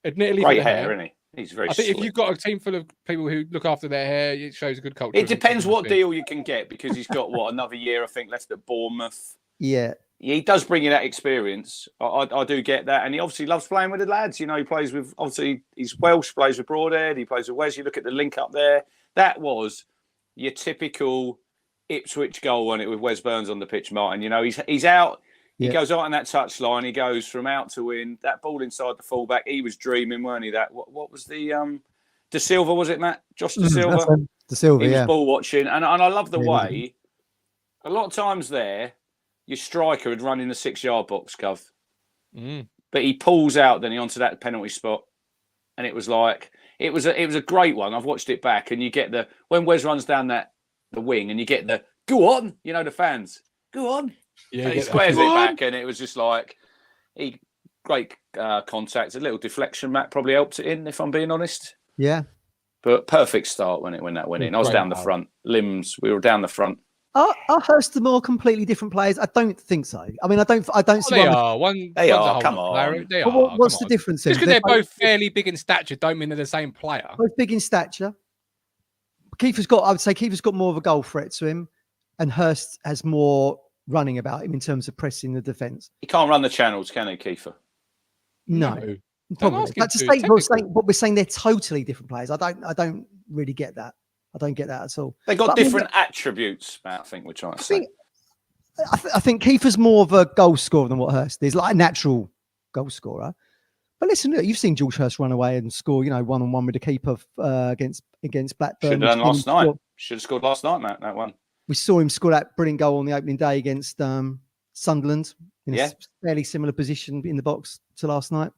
[SPEAKER 2] Admittedly, great hair, isn't he? He's very.
[SPEAKER 1] I think if you've got a team full of people who look after their hair, it shows a good culture.
[SPEAKER 2] It depends what deal you can get because he's got another year, I think, left at Bournemouth.
[SPEAKER 3] Yeah.
[SPEAKER 2] He does bring you that experience. I do get that. And he obviously loves playing with the lads. You know, he plays with, obviously, he's Welsh, plays with Broadhead. He plays with Wes. You look at the link up there. That was your typical Ipswich goal, wasn't it, with Wes Burns on the pitch, Martin? You know, he's out. He goes out on that touchline. He goes from out to in. That ball inside the fullback. He was dreaming, weren't he? That what was the De Silva, was it, Matt? Josh De Silva?
[SPEAKER 3] De Silva,
[SPEAKER 2] he was ball watching. And I love the way, a lot of times there, your striker had run in the 6-yard box, Cov. But he pulls out then onto that penalty spot. And it was like, it was a great one. I've watched it back and you get when Wes runs down the wing and you get go on, you know, the fans, go on. Yeah, and he squares it back and it was just like, great contact. A little deflection, Matt, probably helped it in, if I'm being honest.
[SPEAKER 3] Yeah.
[SPEAKER 2] But perfect start when that went in. I was down the front. Limbs, we were down the front.
[SPEAKER 3] Are Hurst the more completely different players? I don't think so. I mean, I don't see
[SPEAKER 1] They
[SPEAKER 3] why.
[SPEAKER 1] are.
[SPEAKER 2] They are. Come on.
[SPEAKER 1] They
[SPEAKER 3] But
[SPEAKER 1] are.
[SPEAKER 3] what's the difference?
[SPEAKER 1] Just because they're both fairly big in stature, don't mean they're the same player.
[SPEAKER 3] Both big in stature. I would say Kiefer's got more of a goal threat to him, and Hurst has more running about him in terms of pressing the defence.
[SPEAKER 2] He can't run the channels, can he, Kiefer?
[SPEAKER 3] No. Probably. But we're saying they're totally different players. I don't really get that. I don't get that at all.
[SPEAKER 2] They got different attributes, Matt, I think we're trying to say.
[SPEAKER 3] I think Kiefer's more of a goal scorer than what Hurst is, like a natural goal scorer. But listen, look, you've seen George Hurst run away and score, one-on-one with the keeper against Blackburn.
[SPEAKER 2] Should have done last night. Should have scored last night, Matt, that one.
[SPEAKER 3] We saw him score that brilliant goal on the opening day against Sunderland in a fairly similar position in the box to last night.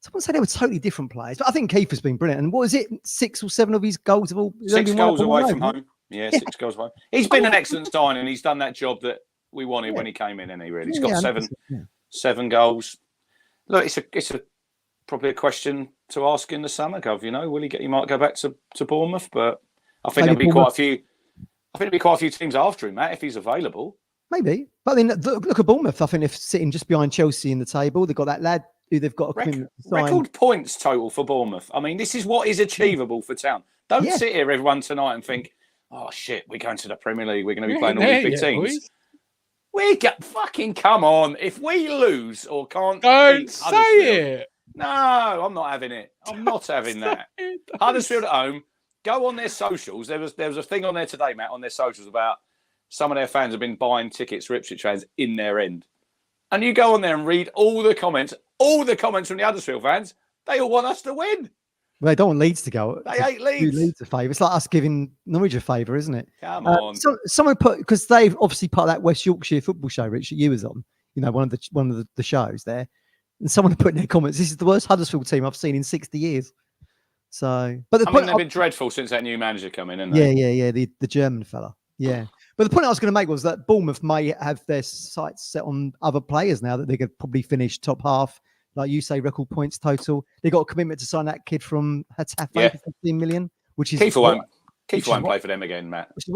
[SPEAKER 3] So I wouldn't say they were totally different players, but I think Kiefer's been brilliant. And what is it? 6 or 7 of his goals have all
[SPEAKER 2] 6 goals away from home. Yeah, 6 goals away. He's been an excellent signing, and he's done that job that we wanted when he came in, and he's got 7 goals. Look, it's probably a question to ask in the summer, Gov. Will he might go back to Bournemouth, but I think there'll be quite a few. I think there'll be quite a few teams after him, Matt, if he's available.
[SPEAKER 3] Maybe, but then look at Bournemouth. I think they're sitting just behind Chelsea in the table. They've got that lad who they've got a
[SPEAKER 2] record points total for Bournemouth. I mean, this is what is achievable for Town. Don't sit here, everyone, tonight and think, "Oh shit, we're going to the Premier League. We're going to be playing all these big teams." We get fucking come on. If we lose or can't,
[SPEAKER 1] don't say it.
[SPEAKER 2] No, I'm not having it. I'm not having that. Huddersfield at home. Go on their socials. There was a thing on there today, Matt, on their socials about some of their fans have been buying tickets for Ipswich fans in their end. And you go on there and read all the comments from the Huddersfield fans. They all want us to win.
[SPEAKER 3] Well, they don't want Leeds to go.
[SPEAKER 2] They hate Leeds.
[SPEAKER 3] Leeds a favour. It's like us giving Norwich a favour, isn't it?
[SPEAKER 2] Come on.
[SPEAKER 3] Someone put, because they've obviously part of that West Yorkshire football show, Rich, that you was on. One of the shows there. And someone put in their comments, "This is the worst Huddersfield team I've seen in 60 years." So, but
[SPEAKER 2] they've been dreadful since that new manager come in, haven't they?
[SPEAKER 3] Yeah. The German fella. Yeah. But the point I was going to make was that Bournemouth may have their sights set on other players now that they could probably finish top half. Like you say, record points total. They got a commitment to sign that kid from Hetafe for 15 million, which is
[SPEAKER 2] Kiefer won't play for them again, Matt.
[SPEAKER 3] Which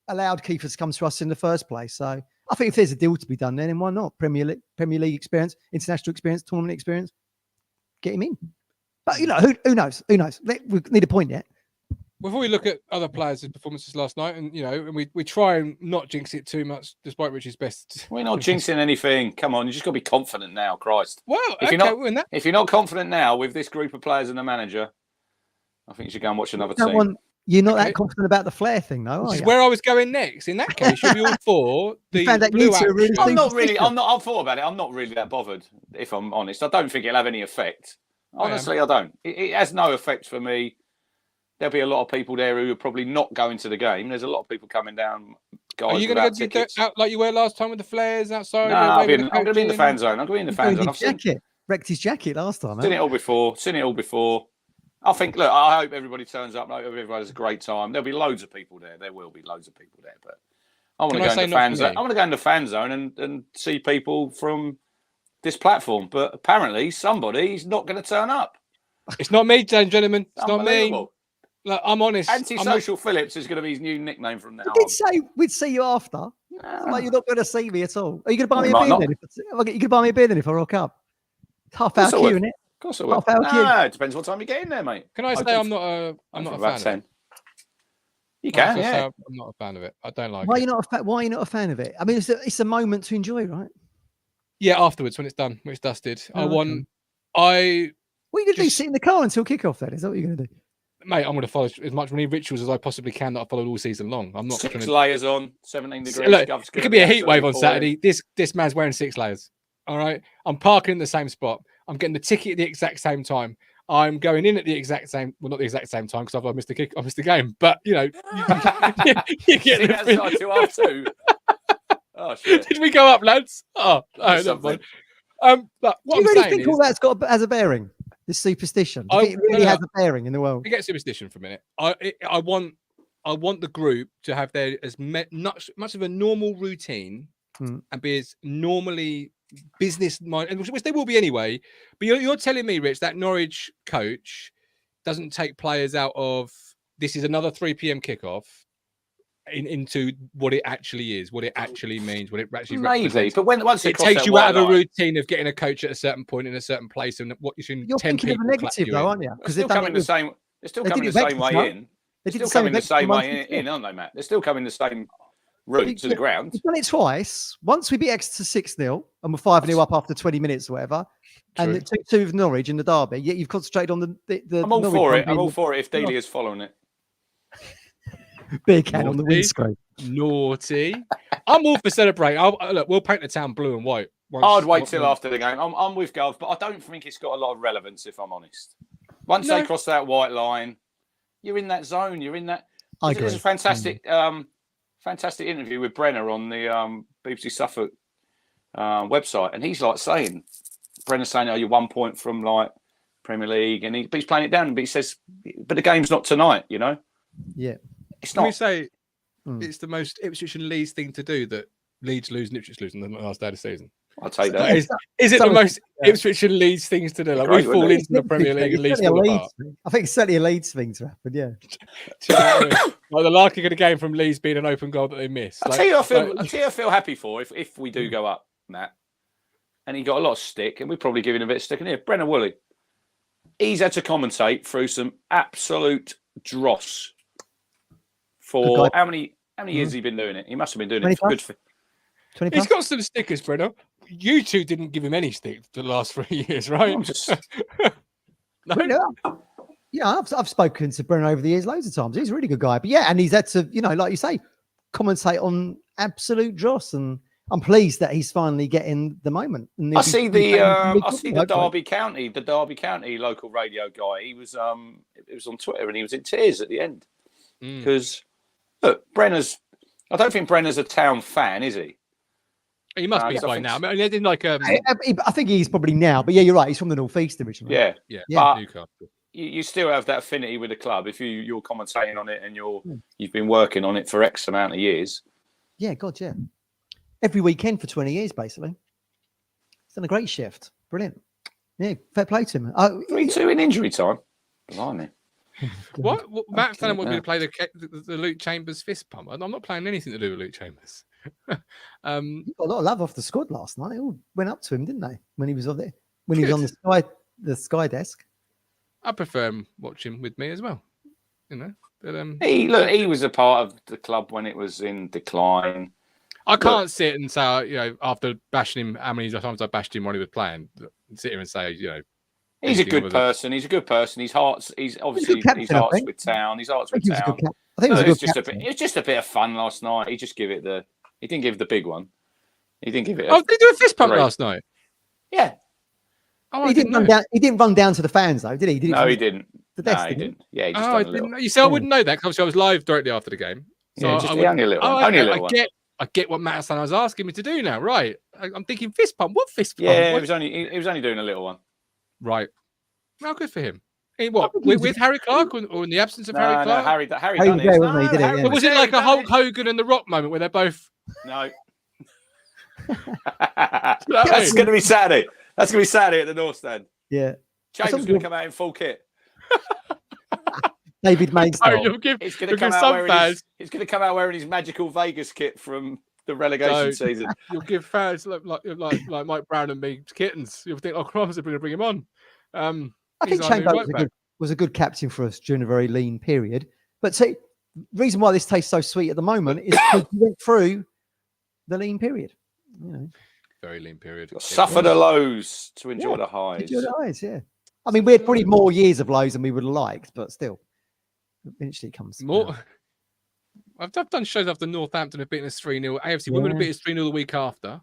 [SPEAKER 3] allowed Kiefer to come to us in the first place. So I think if there's a deal to be done, then why not? Premier League experience, international experience, tournament experience, get him in. But who knows? Who knows? We need a point yet.
[SPEAKER 1] Before we look at other players' performances last night, and and we try and not jinx it too much, despite Richie's best.
[SPEAKER 2] We're not jinxing anything. Come on, you just got to be confident now, Christ.
[SPEAKER 1] Well,
[SPEAKER 2] if you're not confident now with this group of players and the manager, I think you should go and watch another team.
[SPEAKER 3] You're not that confident about the Flair thing, though.
[SPEAKER 1] Which is where I was going next. In that case, you'll be all for the blue action.
[SPEAKER 2] I'm not really. I've thought about it. I'm not really that bothered, if I'm honest. I don't think it'll have any effect. Honestly, I don't. It has no effect for me. There'll be a lot of people there who are probably not going to the game. There's a lot of people coming down. Guys, are you going to go
[SPEAKER 1] out like you were last time with the flares outside?
[SPEAKER 2] No, I'm going to be in the fan zone. I'm going to be in the fan zone.
[SPEAKER 3] Wrecked his jacket last time.
[SPEAKER 2] Seen it all before. I think. Look, I hope everybody turns up. I hope everybody has a great time. There'll be loads of people there. There will be loads of people there. But I want to go in the fan zone. I want to go in the fan zone and see people from this platform. But apparently, somebody's not going to turn up.
[SPEAKER 1] It's not me, gentlemen. It's not me. Look, I'm honest.
[SPEAKER 2] Antisocial Phillips is going to be his new nickname from now on.
[SPEAKER 3] I did say we'd see you after. Like you're not going to see me at all. Are you going to buy me a beer then? You going to buy me a beer then if I rock up? Half-hour queue, isn't it?
[SPEAKER 2] Of course I will. No, it depends what time you get in there, mate.
[SPEAKER 1] Can I say I'm not a fan of it?
[SPEAKER 2] You can, yeah.
[SPEAKER 1] I'm not a fan of it. I don't like it.
[SPEAKER 3] Why are you not a fan of it? I mean, it's a moment to enjoy, right?
[SPEAKER 1] Yeah, afterwards when it's done, when it's dusted. What are you
[SPEAKER 3] going to do? Sit in the car until kick-off then? Is that what you're going to do?
[SPEAKER 1] Mate, I'm going to follow as much many rituals as I possibly can that I followed all season long. I'm not
[SPEAKER 2] 6 layers on, 17 degrees.
[SPEAKER 1] Look, it could be a heat wave on Saturday. This man's wearing 6 layers. All right. I'm parking in the same spot. I'm getting the ticket at the exact same time. I'm going in at the exact same, well, not the exact same time because I've missed the game. But you get
[SPEAKER 2] the 2:30. Oh shit!
[SPEAKER 1] Did we go up, lads? Oh, but what
[SPEAKER 3] do you really think all that's has a bearing? This superstition. Do you think it really has a bearing in the world?
[SPEAKER 1] Forget superstition for a minute. I want the group to have their as much of a normal routine and be as normally business minded, which they will be anyway. But you're telling me, Rich, that Norwich coach doesn't take players out of this is another 3 p.m. kickoff into what it actually is, what it actually means, what it actually represents.
[SPEAKER 2] But once
[SPEAKER 1] it takes you out of a routine of getting a coach at a certain point in a certain place, and what you're seeing.
[SPEAKER 3] You're
[SPEAKER 1] 10
[SPEAKER 3] thinking of
[SPEAKER 1] people
[SPEAKER 3] a negative, though, aren't you?
[SPEAKER 2] Because they're still coming the same. They're still coming the same way in. They're still coming the same way in, aren't they, Matt? They're still coming the same route to the ground.
[SPEAKER 3] We've done it twice. Once we beat Exeter 6-0 and we're 5-0 up after 20 minutes or whatever. True. And the 2-2 with Norwich in the derby. Yet you've concentrated on the
[SPEAKER 2] I'm all for it. I'm all for it if Delia's following it.
[SPEAKER 3] Beer can on the windscreen.
[SPEAKER 1] Naughty. I'm all for celebrating. Look, we'll paint the town blue and white.
[SPEAKER 2] I'd wait till after the game. I'm with Gov, but I don't think it's got a lot of relevance, if I'm honest. Once they cross that white line, you're in that zone. You're in that. There's a fantastic, fantastic interview with Brenner on the BBC Suffolk website, and he's like saying, Brenner's saying, "Oh, you're 1 point from like Premier League," and he's playing it down, but he says, "But the game's not tonight, you know."
[SPEAKER 3] Yeah,
[SPEAKER 2] it's not.
[SPEAKER 1] Can we say it's the most Ipswich and Leeds thing to do that Leeds lose and Ipswich lose on the last day of the season?
[SPEAKER 2] I'll take that.
[SPEAKER 1] Is it the most Ipswich and Leeds things to do? Like we fall into the Premier League and Leeds fall apart.
[SPEAKER 3] I think it's certainly a Leeds thing to happen. Yeah.
[SPEAKER 1] Like the likelihood of the game from Leeds being an open goal that they missed.
[SPEAKER 2] I'll tell you, I feel happy for if we do go up, Matt. And he got a lot of stick, and we're probably giving a bit of stick in here. Brenner Woolley, he's had to commentate through some absolute dross for how many years has he been doing it? He must have been doing it for good.
[SPEAKER 3] 20
[SPEAKER 1] He's got some stickers, Brenner. You two didn't give him any stick for the last 3 years, right?
[SPEAKER 3] No? Yeah, I've spoken to Brenner over the years loads of times. He's a really good guy. But yeah, and he's had to, like you say, commentate on absolute dross, and I'm pleased that he's finally getting the moment. And
[SPEAKER 2] I see the Derby County local radio guy. He was it was on Twitter, and he was in tears at the end because look, I don't think Brenner's a town fan, is he?
[SPEAKER 1] He must be by now. I mean, didn't
[SPEAKER 3] I think he's probably now, but yeah, you're right. He's from the Northeast originally.
[SPEAKER 2] Yeah.
[SPEAKER 1] But
[SPEAKER 2] Newcastle. You still have that affinity with the club if you're commentating on it and you've been working on it for X amount of years.
[SPEAKER 3] Yeah, God, yeah. Every weekend for 20 years, basically. He's done a great shift. Brilliant. Yeah, fair play to him.
[SPEAKER 2] 3-2 in injury time. Blimey.
[SPEAKER 1] What Matt Fallon want me to play the Luke Chambers fist pump? I'm not playing anything to do with Luke Chambers.
[SPEAKER 3] He got a lot of love off the squad last night. They all went up to him, didn't they? When he was on the Sky desk.
[SPEAKER 1] I prefer him watching with me as well. But
[SPEAKER 2] he was a part of the club when it was in decline.
[SPEAKER 1] I can't sit and say, after bashing him, how many times I bashed him when he was playing, sit here and say,
[SPEAKER 2] he's a good person. He's a good person. He's obviously his heart's with town. His heart's with town.
[SPEAKER 3] I think it
[SPEAKER 2] was just a bit of fun last night. He didn't give the big one. He didn't give it.
[SPEAKER 1] Did he do a fist pump last night?
[SPEAKER 2] Yeah.
[SPEAKER 3] Oh, he didn't run down to the fans though, did he?
[SPEAKER 2] No, he didn't.
[SPEAKER 3] The desk,
[SPEAKER 2] he didn't. Yeah, he just
[SPEAKER 1] I didn't. You see, I wouldn't know that because I was live directly after the game. So
[SPEAKER 2] only a little one. Only a little one.
[SPEAKER 1] I get what Matt was asking me to do now. Right. I'm thinking fist pump. What fist pump?
[SPEAKER 2] Yeah, he was only doing a little one.
[SPEAKER 1] Right. Well, good for him. With Harry Clark or in the absence of Harry Clark?
[SPEAKER 2] No, Harry done it.
[SPEAKER 1] But was it like a Hulk Hogan and The Rock moment where they're both...
[SPEAKER 2] No. That's going to be Saturday. That's going to be Saturday at the North Stand.
[SPEAKER 3] Yeah.
[SPEAKER 2] Chambers going to come out in full kit.
[SPEAKER 3] David Mainstay.
[SPEAKER 2] He's going to come out wearing his magical Vegas kit from the relegation season.
[SPEAKER 1] You'll give fans like Mike Brown and me kittens. You'll think, crumbs, they're going to bring him on.
[SPEAKER 3] I think Chambers was a good captain for us during a very lean period. But see, the reason why this tastes so sweet at the moment is because we went through the lean period.
[SPEAKER 1] Very lean period.
[SPEAKER 2] Suffer the lows to enjoy the highs.
[SPEAKER 3] Enjoy the highs, yeah. I mean, we had probably more years of lows than we would have liked, but still, eventually it comes.
[SPEAKER 1] More. I've done shows after Northampton have beaten us 3-0. AFC Women have beaten us 3-0 the week after.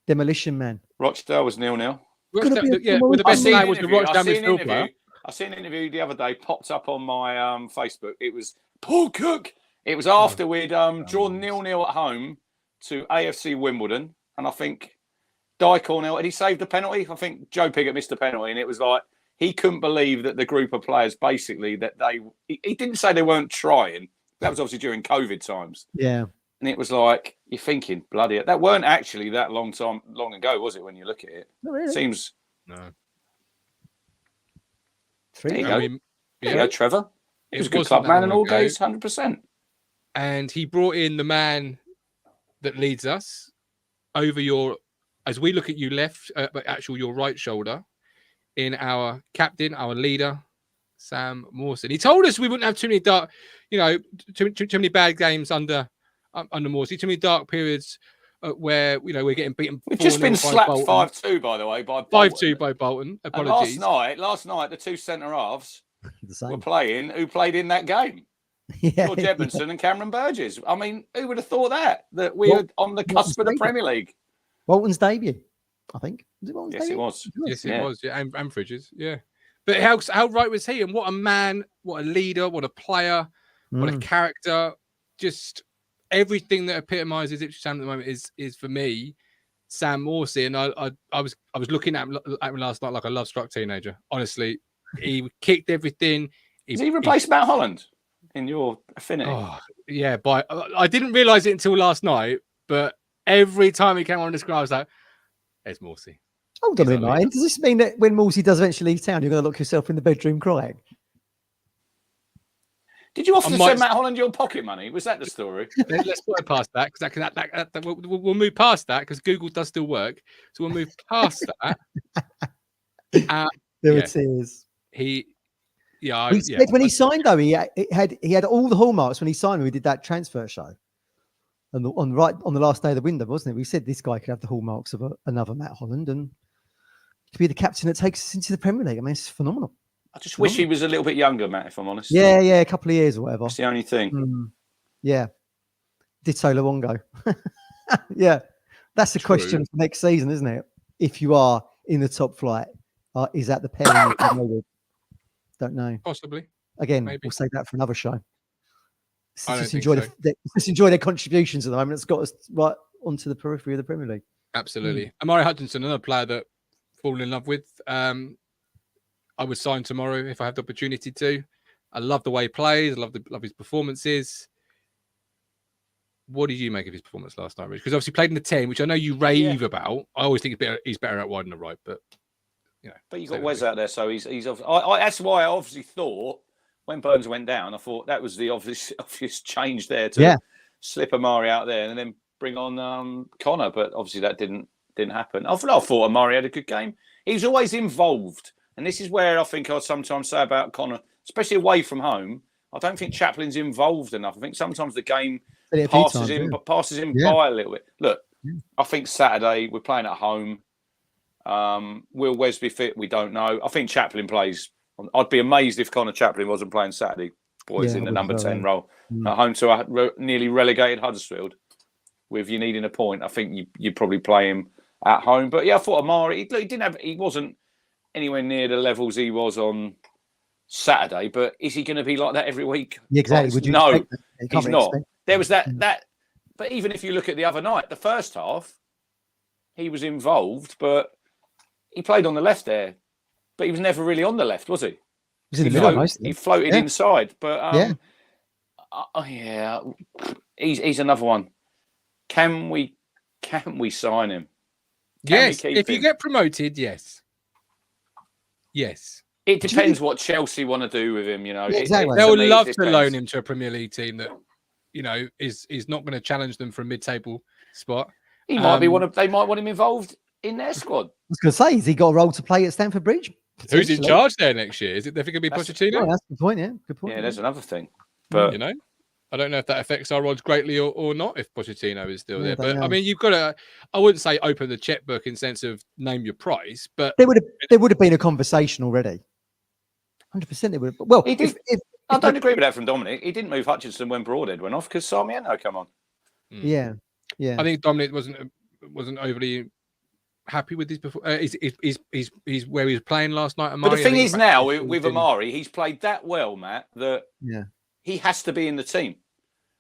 [SPEAKER 3] Demolition Man.
[SPEAKER 2] Rochdale was 0-0.
[SPEAKER 1] With the best player was the Rochdale midfield player.
[SPEAKER 2] I seen an interview the other day, popped up on my Facebook. It was Paul Cook. It was after we'd drawn 0-0 at home to AFC Wimbledon. And I think Di Cornell, had he saved the penalty? I think Joe Piggott missed the penalty. And it was like, he couldn't believe that the group of players, basically, that he didn't say they weren't trying. That was obviously during COVID times.
[SPEAKER 3] Yeah.
[SPEAKER 2] And it was like, you're thinking, bloody hell. That weren't actually that long ago, was it, when you look at it?
[SPEAKER 3] Not really.
[SPEAKER 2] Seems...
[SPEAKER 1] No.
[SPEAKER 3] 3
[SPEAKER 1] I mean,
[SPEAKER 2] Yeah, Trevor. He was a good
[SPEAKER 1] wasn't
[SPEAKER 2] club
[SPEAKER 1] that
[SPEAKER 2] man in
[SPEAKER 1] long
[SPEAKER 2] all
[SPEAKER 1] ago.
[SPEAKER 2] days, 100%.
[SPEAKER 1] And he brought in the man that leads us over your, as we look at you left, but actual your right shoulder, in our captain, our leader, Sam Mawson. He told us we wouldn't have too many dark, too many bad games under Mawson, too many dark periods where we're getting beaten.
[SPEAKER 2] We've just been slapped 5-2, by the way, by Bolton.
[SPEAKER 1] 5-2 by Bolton.
[SPEAKER 2] And
[SPEAKER 1] Apologies.
[SPEAKER 2] last night, the two centre halves were playing. Who played in that game?
[SPEAKER 3] Yeah,
[SPEAKER 2] George Edmondson and Cameron Burgess. I mean, who would have thought that we were on the cusp of the Premier League?
[SPEAKER 3] Bolton's debut, I think. Was it Bolton's
[SPEAKER 2] yes,
[SPEAKER 3] debut?
[SPEAKER 2] it was.
[SPEAKER 1] Yes, it was. Yeah, and Fridges. Yeah. But how right was he? And what a man, what a leader, what a player, what a character. Just everything that epitomises Ipswich Town at the moment is for me, Sam Morsey. And I was looking at him last night like a love-struck teenager. Honestly, he kicked everything.
[SPEAKER 2] Did he replace Matt Holland in your affinity?
[SPEAKER 1] Oh, yeah, but I didn't realise it until last night. But every time he came on the screen, I was like, "There's Morsey."
[SPEAKER 3] Hold on a minute, Ryan. Does this mean that when Morsey does eventually leave town, you're going to lock yourself in the bedroom crying?
[SPEAKER 2] Did you offer to send Matt Holland your pocket money? Was that the story?
[SPEAKER 1] Let's go past that because we'll move past that because Google does still work. So we'll move past that.
[SPEAKER 3] There it is.
[SPEAKER 1] He
[SPEAKER 3] said when he signed though, he had all the hallmarks when he signed. When we did that transfer show, and on the last day of the window, wasn't it? We said this guy could have the hallmarks of another Matt Holland and could be the captain that takes us into the Premier League. I mean, it's phenomenal.
[SPEAKER 2] I just wish he was a little bit younger, Matt, if I'm honest.
[SPEAKER 3] Yeah, a couple of years or whatever.
[SPEAKER 2] That's the only thing.
[SPEAKER 3] Yeah. Ditto Luongo. Yeah. That's the question for next season, isn't it? If you are in the top flight, is that the pairing you can go with? Don't know.
[SPEAKER 1] Possibly.
[SPEAKER 3] Again,
[SPEAKER 1] Maybe.
[SPEAKER 3] We'll save that for another show.
[SPEAKER 1] Let's
[SPEAKER 3] enjoy their contributions at the moment. It's got us right onto the periphery of the Premier League.
[SPEAKER 1] Absolutely. Amari Hutchinson, another player that I've fallen in love with. I would sign tomorrow if I have the opportunity to. I love the way he plays. I love his performances. What did you make of his performance last night, Rich? Because obviously played in the 10, which I know you rave about. I always think he's better out wide than the right, but
[SPEAKER 2] But you got Wes out there, so he's. That's why I obviously thought when Burns went down, I thought that was the obvious change there to slip Amari out there and then bring on Connor. But obviously that didn't happen. I thought Amari had a good game. He was always involved. And this is where I think I sometimes say about Connor, especially away from home, I don't think Chaplin's involved enough. I think sometimes the game passes him by a little bit. Look, I think Saturday we're playing at home. Will Wes be fit? We don't know. I think Chaplin plays. I'd be amazed if Connor Chaplin wasn't playing Saturday. Boys in the number 10 role at home to a nearly relegated Huddersfield. With you needing a point, I think you'd probably play him at home. But yeah, I thought Amari. He wasn't anywhere near the levels he was on Saturday, but is he going to be like that every week?
[SPEAKER 3] Yeah, exactly.
[SPEAKER 2] No, he's not. There was that, but even if you look at the other night, the first half, he was involved, but he played on the left there, but he was never really on the left, was he? He floated inside, but he's another one. Can we sign him?
[SPEAKER 1] Yes, if you get promoted, yes. Yes.
[SPEAKER 2] It depends what Chelsea want to do with him,
[SPEAKER 3] Exactly.
[SPEAKER 1] They'll love to loan him to a Premier League team that, is not going to challenge them for a mid-table spot.
[SPEAKER 2] He might be they might want him involved in their squad.
[SPEAKER 3] I was going to say, has he got a role to play at Stamford Bridge?
[SPEAKER 1] Who's in charge there next year? Is it definitely going to be Pochettino?
[SPEAKER 3] Oh, that's a good point, yeah. Good point.
[SPEAKER 2] Yeah, there's another thing. But
[SPEAKER 1] I don't know if that affects our odds greatly or not if Pochettino is still there. But I mean, you've got to, I wouldn't say open the checkbook in sense of name your price, but
[SPEAKER 3] there would have been a conversation already. 100% it would have. Well,
[SPEAKER 2] he did. I don't agree with that from Dominic. He didn't move Hutchinson when Broadhead went off because Sarmiento come on.
[SPEAKER 3] Yeah.
[SPEAKER 1] I think Dominic wasn't overly happy with his performance. He's where he was playing last night. Amari,
[SPEAKER 2] but the thing is now with Amari, he's played that well, Matt, that he has to be in the team.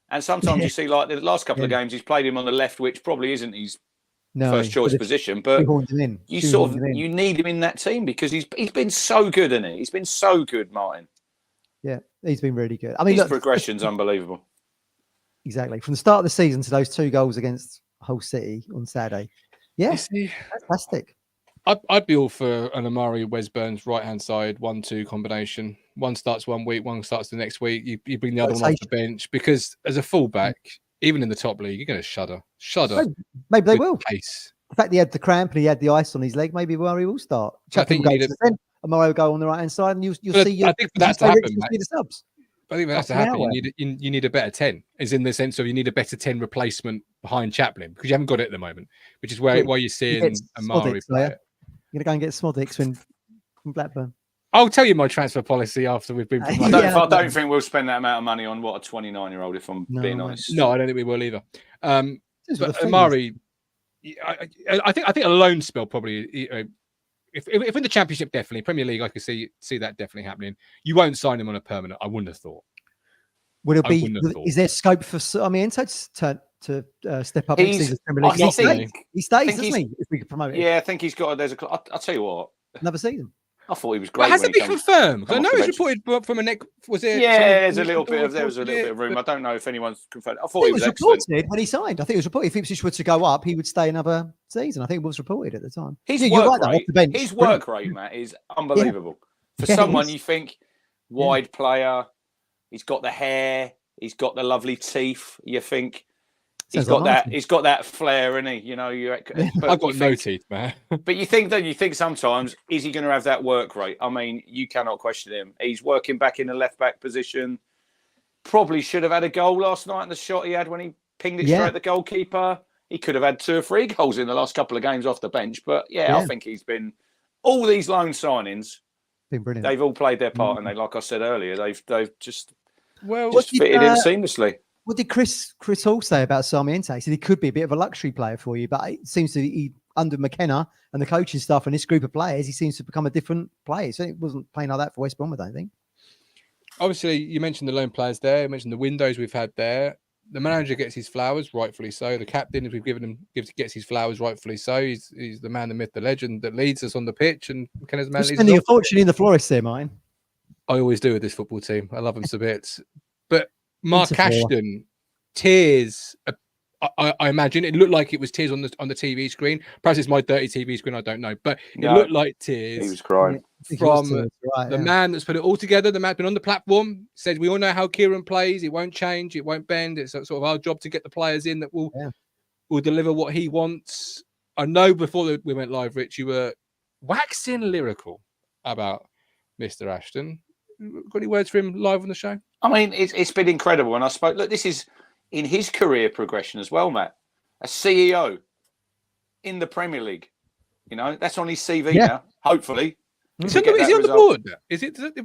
[SPEAKER 2] And sometimes you see, like the last couple of games, he's played him on the left, which probably isn't his first choice position. But you need him in that team because he's been so good, isn't he? He's been so good, Martin.
[SPEAKER 3] Yeah, he's been really good. I mean,
[SPEAKER 2] his progression's unbelievable.
[SPEAKER 3] Exactly. From the start of the season to those 2 goals against Hull City on Saturday. Yeah, fantastic.
[SPEAKER 1] I'd be all for an Amari Wes Burns right-hand side 1-2 combination. One starts one week, one starts the next week. You bring the other one off the bench because as a fullback, even in the top league, you're going to shudder.
[SPEAKER 3] Maybe they will.
[SPEAKER 1] Pace.
[SPEAKER 3] The fact he had the cramp and he had the ice on his leg, maybe Murray will start.
[SPEAKER 1] I think you need
[SPEAKER 3] and Murray will go on the right hand side, and you'll see.
[SPEAKER 1] I think for that to happen,
[SPEAKER 3] see the subs.
[SPEAKER 1] I think for that to happen, you need a better 10, as in the sense of you need a better 10 replacement behind Chaplin because you haven't got it at the moment, which is why you're seeing Amari play it.
[SPEAKER 3] You're going to go and get Smodix from Blackburn.
[SPEAKER 1] I'll tell you my transfer policy after we've been.
[SPEAKER 2] I don't think we'll spend that amount of money on a 29-year-old. If I'm being honest,
[SPEAKER 1] no, I don't think we will either. But Amari, I think a loan spell probably. If in the Championship, definitely Premier League, I could see that definitely happening. You won't sign him on a permanent. I wouldn't have thought.
[SPEAKER 3] Would it be? Is there scope for Ento to step up next season? He stays, doesn't he? If we could promote him.
[SPEAKER 2] Yeah, I think he's got. I'll tell you what.
[SPEAKER 3] Another season.
[SPEAKER 2] I thought he was great.
[SPEAKER 1] But has it been confirmed? I know it's reported from a neck. Was it?
[SPEAKER 2] Yeah, there was a little bit of room. I don't know if anyone's confirmed. I thought he was
[SPEAKER 3] reported when he signed. I think it was reported if Ipswich were to go up, he would stay another season. I think it was reported at the time.
[SPEAKER 2] His work rate, Matt, is unbelievable. For someone you think wide player, he's got the hair, he's got the lovely teeth. You think. He's got that flair, isn't he? You know,
[SPEAKER 1] I've got no teeth, man.
[SPEAKER 2] But you think sometimes, is he going to have that work rate? I mean, you cannot question him. He's working back in the left back position. Probably should have had a goal last night in the shot he had when he pinged it straight at the goalkeeper. He could have had 2 or 3 goals in the last couple of games off the bench. But I think he's been all these loan signings.
[SPEAKER 3] Been brilliant.
[SPEAKER 2] They've all played their part, and like I said earlier, they've just
[SPEAKER 1] fitted
[SPEAKER 2] in seamlessly.
[SPEAKER 3] What did Chris Hall say about Sarmiento? He said he could be a bit of a luxury player for you, but it seems to be under McKenna and the coaching staff and this group of players, he seems to become a different player. So it wasn't playing like that for West Brom, I don't think.
[SPEAKER 1] Obviously, you mentioned the loan players there. You mentioned the windows we've had there. The manager gets his flowers, rightfully so. The captain, as we've given him, gets his flowers, rightfully so. He's the man, the myth, the legend that leads us on the pitch. And McKenna's man.
[SPEAKER 3] Spending a fortune in the florist there, mine.
[SPEAKER 1] I always do with this football team. I love him to bits. But Mark Ashton, tears. I imagine it looked like it was tears on the TV screen. Perhaps it's my dirty TV screen. I don't know, but it looked like tears.
[SPEAKER 2] He was crying
[SPEAKER 1] from the man that's put it all together. The man been on the platform said, "We all know how Kieran plays. It won't change. It won't bend. It's sort of our job to get the players in that will deliver what he wants." I know before we went live, Rich, you were waxing lyrical about Mr. Ashton. Got any words for him live on the show?
[SPEAKER 2] I mean, it's been incredible. And I spoke. Look, this is in his career progression as well, Matt. A CEO in the Premier League. You know, that's on his CV now. Hopefully,
[SPEAKER 1] is he on the board?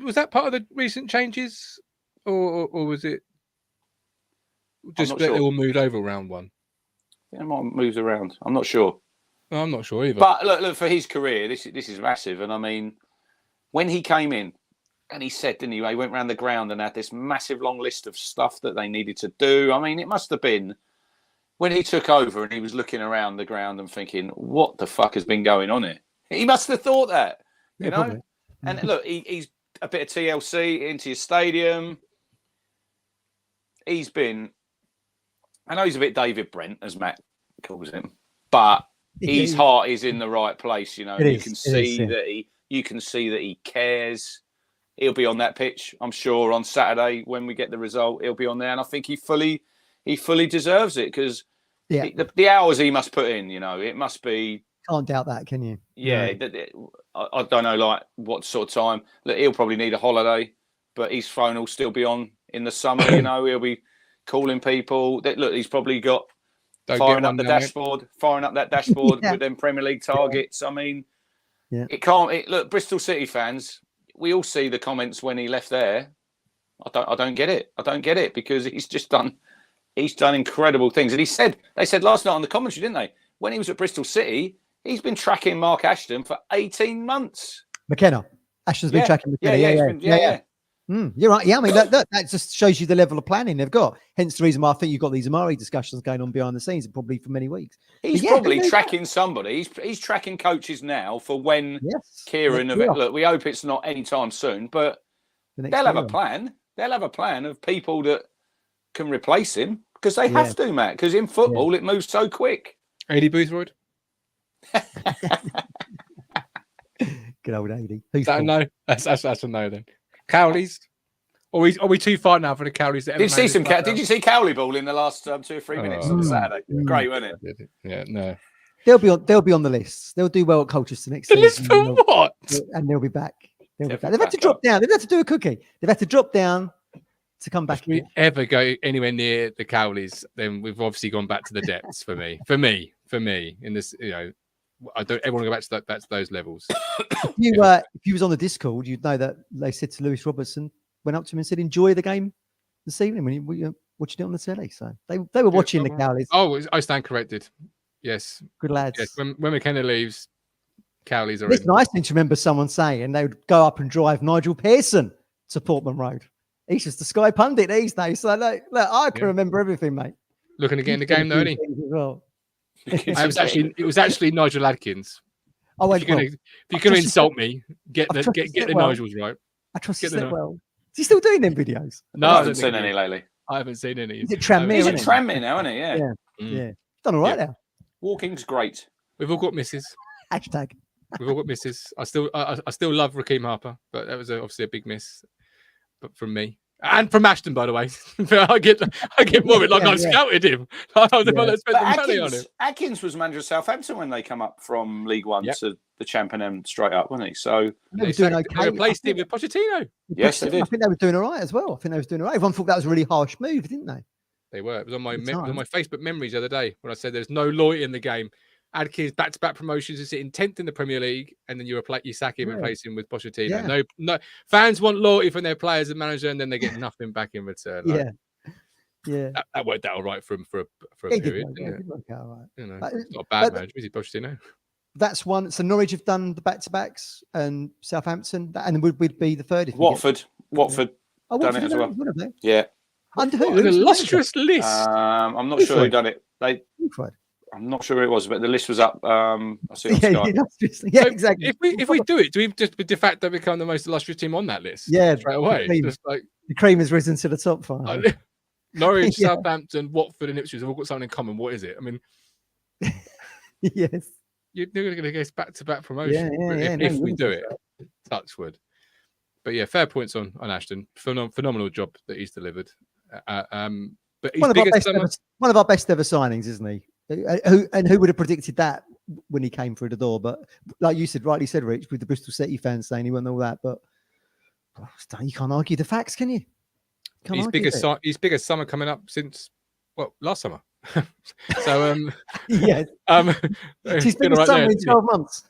[SPEAKER 1] Was that part of the recent changes, or was it just that it all moved over round one?
[SPEAKER 2] Yeah, it might have moved around. I'm not sure.
[SPEAKER 1] No, I'm not sure either.
[SPEAKER 2] But look for his career. This is massive. And I mean, when he came in. And he said, didn't he? He went around the ground and had this massive long list of stuff that they needed to do. I mean, it must have been when he took over and he was looking around the ground and thinking, what the fuck has been going on here? He must have thought that, you know? Probably. And look, he's a bit of TLC into your stadium. He's been, I know he's a bit David Brent, as Matt calls him, but his heart is in the right place, you know. You can see that he cares. He'll be on that pitch, I'm sure, on Saturday when we get the result. He'll be on there, and I think he fully deserves it because the hours he must put in, you know, it must be.
[SPEAKER 3] Can't doubt that, can you?
[SPEAKER 2] Yeah, I don't know, like what sort of time. Look, he'll probably need a holiday, but his phone will still be on in the summer. You know, he'll be calling people. Look, he's probably got firing up that dashboard with them Premier League targets. I mean, it can't. Look, Bristol City fans. We all see the comments when he left there. I don't get it. I don't get it because he's done incredible things. And they said last night on the commentary, didn't they? When he was at Bristol City, he's been tracking Mark Ashton for 18 months.
[SPEAKER 3] McKenna. Ashton's been tracking McKenna. Yeah. You're right. Yeah, I mean, that just shows you the level of planning they've got. Hence the reason why I think you've got these Amari discussions going on behind the scenes, probably for many weeks.
[SPEAKER 2] He's probably tracking somebody. He's tracking coaches now for when Kieran. Look, we hope it's not anytime soon, but they'll have a plan. They'll have a plan of people that can replace him because they have to, Matt. Because in football, it moves so quick.
[SPEAKER 1] Adi Boothroyd.
[SPEAKER 3] Good old Adi.
[SPEAKER 1] Is that a no? That's a no then. Cowleys. Are we too far now for the Cowleys?
[SPEAKER 2] Did you see Cowley ball in the last 2 or 3 minutes on Saturday? Great, wasn't it?
[SPEAKER 1] Yeah, no.
[SPEAKER 3] They'll be on the list. They'll do well at Colchester next season.
[SPEAKER 1] The list for what?
[SPEAKER 3] And they'll be back. They've had to drop down. They've had to do a cookie. They've had to drop down to come back.
[SPEAKER 1] If we ever go anywhere near the Cowleys, then we've obviously gone back to the depths for me. For me, in this, I don't ever want to go back to those levels.
[SPEAKER 3] If you was on the Discord, you'd know that they said to Lewis Robertson, went up to him and said, "Enjoy the game this evening when you watching it on the telly." So they were watching the Cowleys.
[SPEAKER 1] Oh, I stand corrected. Yes,
[SPEAKER 3] good lads.
[SPEAKER 1] Yes, when McKenna leaves, Cowleys are.
[SPEAKER 3] Listen, I seem to remember someone saying they would go up and drive Nigel Pearson to Portman Road. He's just the Sky pundit these days. So look, I can remember everything, mate.
[SPEAKER 1] Looking to get in the game, though, isn't he?
[SPEAKER 3] Well.
[SPEAKER 1] It was actually Nigel Adkins.
[SPEAKER 3] Oh,
[SPEAKER 1] if you're going to insult me, get the Nigels right.
[SPEAKER 3] I trust you well. Is he still doing them videos?
[SPEAKER 2] No, I haven't seen any lately.
[SPEAKER 1] I haven't seen any.
[SPEAKER 3] He's at Tranmere.
[SPEAKER 2] He's at Tranmere now, isn't he?
[SPEAKER 3] Yeah. Yeah. Done all right now.
[SPEAKER 2] Walking's great.
[SPEAKER 1] We've all got misses.
[SPEAKER 3] Hashtag.
[SPEAKER 1] We've all got misses. I still love Raheem Harper, but that was obviously a big miss. But from me and from Ashton, by the way, I get more of it like I scouted him. I'm the one that spent the money on him.
[SPEAKER 2] Atkins was manager of Southampton when they come up from League One to the Champion straight up, wasn't he? So
[SPEAKER 3] they were doing okay.
[SPEAKER 1] They replaced him with Pochettino.
[SPEAKER 2] Yes, they did.
[SPEAKER 3] I think they were doing all right as well. Everyone thought that was a really harsh move, didn't they?
[SPEAKER 1] They were. It was on my Facebook memories the other day when I said there's no loyalty in the game. Adkins back-to-back promotions is sitting 10th in the Premier League, and then you sack him and replace him with Pochettino. Yeah. No fans want loyalty from their players and manager, and then they get nothing back in return. That worked out all right for a period. Didn't it?
[SPEAKER 3] All right.
[SPEAKER 1] It's not a bad manager, is he, Pochettino?
[SPEAKER 3] That's one. So Norwich have done the back-to-backs, and Southampton, and would be the third.
[SPEAKER 2] Watford done it as well. Yeah.
[SPEAKER 3] Under who?
[SPEAKER 1] An illustrious list.
[SPEAKER 2] I'm not sure who done it. I'm not sure who it was, but the list was up. I see on Sky.
[SPEAKER 3] Yeah, exactly.
[SPEAKER 1] If we do it, do we just de facto become the most illustrious team on that list?
[SPEAKER 3] Yeah,
[SPEAKER 1] straight away.
[SPEAKER 3] The cream has risen to the top 5.
[SPEAKER 1] Norwich, Southampton, Watford, and Ipswich have all got something in common. What is it? I mean,
[SPEAKER 3] yes,
[SPEAKER 1] you're going to get back-to-back promotion if we do it. Touch wood. But yeah, fair points on Ashton. Phenomenal job that he's delivered. But
[SPEAKER 3] one of our best ever signings, isn't he? Who would have predicted that when he came through the door? But like you rightly said, Rich, with the Bristol City fans saying he wasn't all that, but you can't argue the facts, can you?
[SPEAKER 1] His biggest summer coming up since last summer. So
[SPEAKER 3] yeah, his biggest summer in 12 months.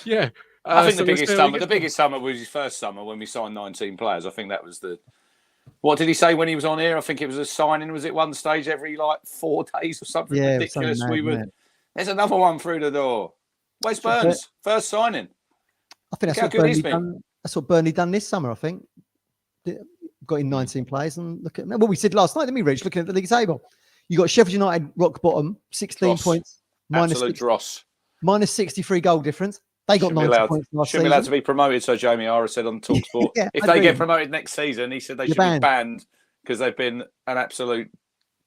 [SPEAKER 1] yeah.
[SPEAKER 2] I think the biggest summer was his first summer when we signed 19 players. I think that was what did he say when he was on here? I think it was a signing. Was it one stage every 4 days or something ridiculous? There's another one through the door. Where's Burns? First signing.
[SPEAKER 3] I think that's what Burnley done this summer. I think got in 19 players and look at what we said last night. Didn't we, Rich? Looking at the league table, you got Sheffield United rock bottom, 16 points, minus 63 goal difference. They got 90 points last season.
[SPEAKER 2] Shouldn't be allowed to be promoted, so Jamie Ara said on TalkSport. If they get promoted next season, he said they should be banned because they've been an absolute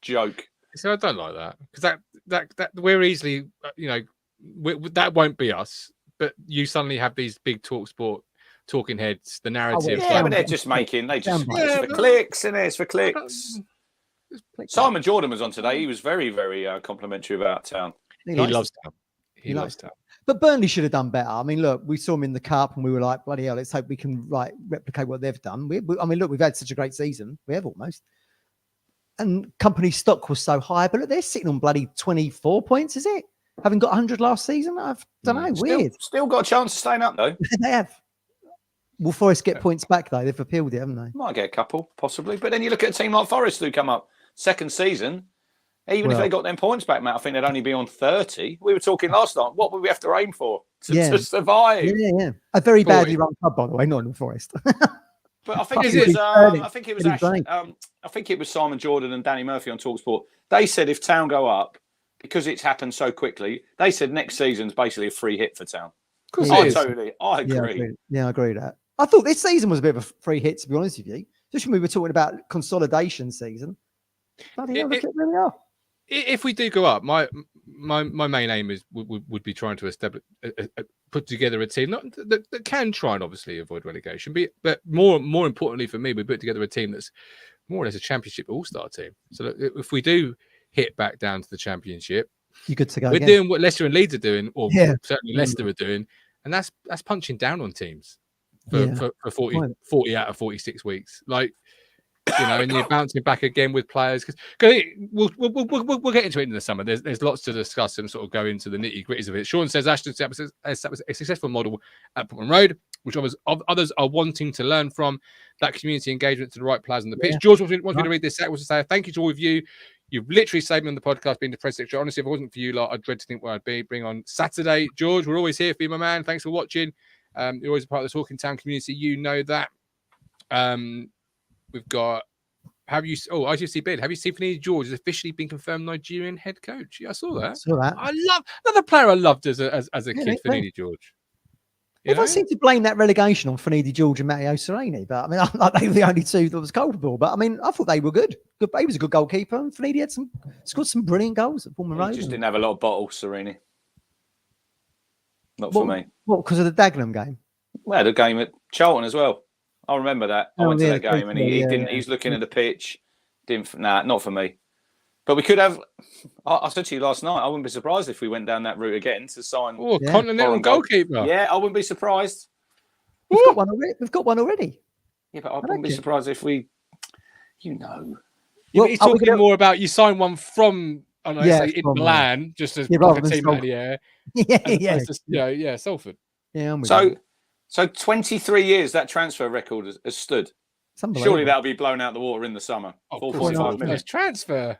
[SPEAKER 2] joke.
[SPEAKER 1] So I don't like that because that we're easily, that won't be us. But you suddenly have these big TalkSport talking heads, the narrative.
[SPEAKER 2] But they're just it's for clicks, and it's for clicks. Simon Jordan was on today. He was very, very complimentary about Town.
[SPEAKER 1] He loves Town. He loves Town.
[SPEAKER 3] But Burnley should have done better. I mean, look, we saw them in the cup and we were like, bloody hell, let's hope we can replicate what they've done. Look, we've had such a great season. We have almost. And company stock was so high, but look, they're sitting on bloody 24 points, is it? Having got 100 last season? I don't know. Weird.
[SPEAKER 2] Still got a chance of staying up, though.
[SPEAKER 3] They have. Will Forest get points back, though? They've appealed it, haven't they?
[SPEAKER 2] Might get a couple, possibly. But then you look at a team like Forest who come up second season. Even if they got them points back, Matt, I think they'd only be on 30. We were talking last night. What would we have to aim for to survive?
[SPEAKER 3] Yeah. A very badly run club, by the way, not in Forest.
[SPEAKER 2] But I think it was Simon Jordan and Danny Murphy on TalkSport. They said if Town go up, because it's happened so quickly, they said next season's basically a free hit for Town. I agree.
[SPEAKER 3] Yeah, I agree with that. I thought this season was a bit of a free hit, to be honest with you. Just when we were talking about consolidation season. Bloody hell, look at where we are.
[SPEAKER 1] If we do go up, my my main aim is would be trying to establish put together a team that can try and obviously avoid relegation, but more importantly for me, we put together a team that's more or less a championship all-star team. So that if we do hit back down to the championship,
[SPEAKER 3] you're good to go.
[SPEAKER 1] We're
[SPEAKER 3] again.
[SPEAKER 1] doing what Leicester and Leeds are doing, or
[SPEAKER 3] Yeah.
[SPEAKER 1] certainly Leicester are doing, and that's punching down on teams for 40 out of 46 weeks. Like, you know, and you're bouncing back again with players because we'll get into it in the summer. There's lots to discuss and sort of go into the nitty gritties of it. Sean says Ashton set up a successful model at Portman Road, which others are wanting to learn from. That community engagement to the right players on the pitch. George wants me to read this. Wants to say thank you to all of you. You've literally saved me on the podcast being the press secretary. Honestly, if it wasn't for you, I'd dread to think where I'd be. Bring on Saturday. George, we're always here for you, my man. Thanks for watching. You're always a part of the Talking Town community. You know that. We've got. ITFC bid. Have you seen Finidi George has officially been confirmed Nigerian head coach? Yeah, I saw that. I love another player I loved as a kid, Finidi George.
[SPEAKER 3] Everyone seemed to blame that relegation on Finidi George and Matteo Sereni, but I mean, they were the only two that was culpable. But I mean, I thought they were good. He was a good goalkeeper, and Finidi scored some brilliant goals at Portman Road.
[SPEAKER 2] He just didn't have a lot of bottles, Sereni. Not for me.
[SPEAKER 3] What, because of the Dagenham game?
[SPEAKER 2] Well, the game at Charlton as well. I remember that. I went to that game, and he didn't. He was looking at the pitch. Not for me. But we could have. I said to you last night, I wouldn't be surprised if we went down that route again to sign
[SPEAKER 1] a continental goalkeeper.
[SPEAKER 2] Yeah, I wouldn't be surprised.
[SPEAKER 3] We've got one already.
[SPEAKER 2] Yeah, but I wouldn't be surprised if we,
[SPEAKER 1] Yeah, but he's talking more about you sign one from, in Milan, just as like a team out of the air. Yeah, Salford.
[SPEAKER 3] Yeah,
[SPEAKER 2] so 23 years that transfer record has stood. Surely that'll be blown out the water in the summer. 45 minutes
[SPEAKER 1] transfer.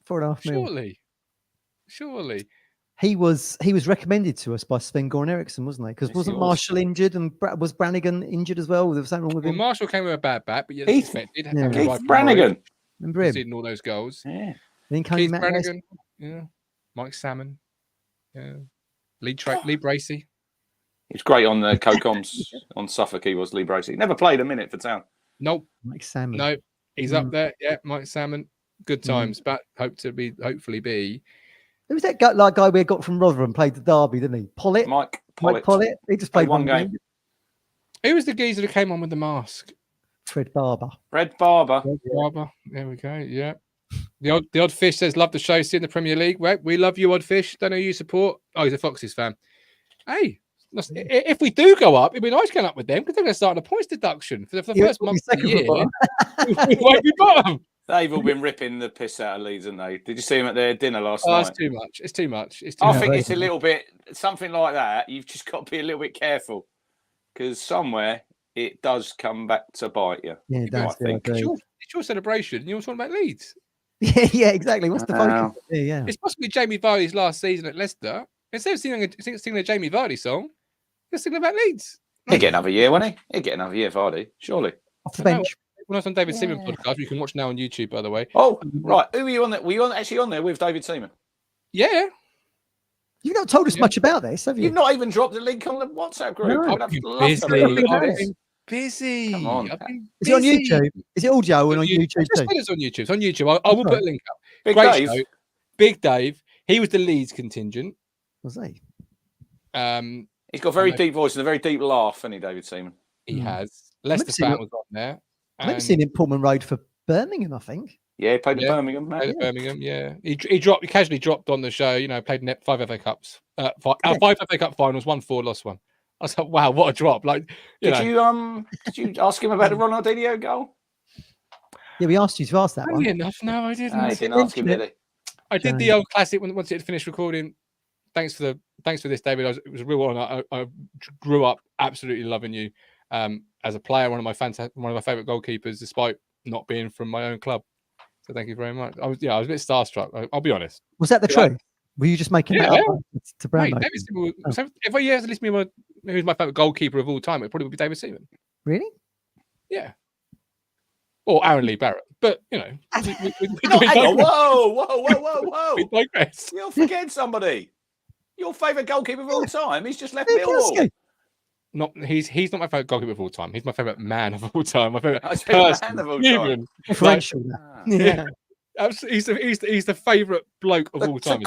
[SPEAKER 3] 4.5 million.
[SPEAKER 1] Surely.
[SPEAKER 3] He was recommended to us by Sven Goran Eriksson, wasn't he? Because wasn't Marshall injured and was Brannigan injured as well? There was something wrong with him.
[SPEAKER 1] Marshall came with a bad back, but
[SPEAKER 2] Keith Brannigan.
[SPEAKER 3] Remember him?
[SPEAKER 1] Conceding all those goals.
[SPEAKER 3] Yeah. Then
[SPEAKER 1] Keith Brannigan. Yeah. Mike Salmon. Yeah. Lee Bracey.
[SPEAKER 2] He was great on the co-coms on Suffolk. He was Lee Bracey. Never played a minute for Town.
[SPEAKER 1] Nope.
[SPEAKER 3] Mike Salmon.
[SPEAKER 1] No, he's up there. Yeah, Mike Salmon. Good times, but hopefully be.
[SPEAKER 3] Who was that guy we got from Rotherham? Played the derby, didn't he? Pollitt.
[SPEAKER 2] Mike
[SPEAKER 3] Pollitt. He just played one game.
[SPEAKER 1] Who was the geezer that came on with the mask?
[SPEAKER 3] Fred Barber.
[SPEAKER 1] There we go. Yeah. The odd fish says love the show. See in the Premier League. Right? We love you, odd fish. Don't know who you support. Oh, he's a Foxes fan. Hey. If we do go up, it'd be nice going up with them because they're going to start on a points deduction for the first month of the year. We won't be bottom.
[SPEAKER 2] They've all been ripping the piss out of Leeds, haven't they? Did you see them at their dinner last night?
[SPEAKER 1] It's too much. It's too much.
[SPEAKER 2] I think it's a little bit something like that. You've just got to be a little bit careful because somewhere it does come back to bite you.
[SPEAKER 3] Yeah, it does.
[SPEAKER 1] It's your celebration. You're talking about Leeds.
[SPEAKER 3] Yeah, exactly. What's the focus? Yeah,
[SPEAKER 1] it's possibly Jamie Vardy's last season at Leicester. Instead of singing a Jamie Vardy song, you're singing about Leeds.
[SPEAKER 2] He'll get another year, won't he? He'll get another year, Vardy, surely.
[SPEAKER 3] Off the bench.
[SPEAKER 1] When I was on David Seaman podcast, you can watch now on YouTube, by the way.
[SPEAKER 2] Oh, right. Who were you on there? Were you actually on there with David Seaman?
[SPEAKER 1] Yeah.
[SPEAKER 3] You've not told us much about this, have you?
[SPEAKER 2] You've not even dropped the link on the WhatsApp group.
[SPEAKER 1] No. I've been busy.
[SPEAKER 2] Come on.
[SPEAKER 3] Is it on YouTube? Is it audio and on YouTube too?
[SPEAKER 1] It's on YouTube. It's on YouTube. I will put a link up.
[SPEAKER 2] Big Dave.
[SPEAKER 1] Big Dave. He was the Leeds contingent.
[SPEAKER 3] Was he?
[SPEAKER 2] He's got a very deep voice and a very deep laugh, hasn't he, David Seaman?
[SPEAKER 1] He has. Leicester fan was on there.
[SPEAKER 3] I've seen him Portman Road for Birmingham, I think.
[SPEAKER 2] Yeah, he played at Birmingham.
[SPEAKER 1] Birmingham, yeah. He casually dropped on the show, played 5 FA Cups. 5 FA Cup finals, 1-4, lost 1. I was like, wow, what a drop. Like,
[SPEAKER 2] did you ask him about the Ronaldinho goal?
[SPEAKER 3] Yeah, we asked you to ask that one.
[SPEAKER 1] Enough. No, I didn't.
[SPEAKER 2] I didn't ask him, did he?
[SPEAKER 1] I did the old classic once it had finished recording. Thanks for this, David. It was a real honor. I grew up absolutely loving you as a player. One of my favorite goalkeepers, despite not being from my own club. So thank you very much. I was a bit starstruck. I'll be honest.
[SPEAKER 3] Was that the truth? Were you just making that up to brand?
[SPEAKER 1] If I had to list me who's my favorite goalkeeper of all time, it'd probably be David Seaman.
[SPEAKER 3] Really?
[SPEAKER 1] Yeah. Or Aaron Lee Barrett, but
[SPEAKER 2] hang on, whoa!
[SPEAKER 1] We digress.
[SPEAKER 2] You're forgetting somebody. Your favourite goalkeeper of all time. He's just left Millwall.
[SPEAKER 1] He's not my favourite goalkeeper of all time. He's my favourite man of all time. My favourite
[SPEAKER 2] man of all time.
[SPEAKER 3] Differential.
[SPEAKER 1] Yeah. He's the favourite bloke of all time.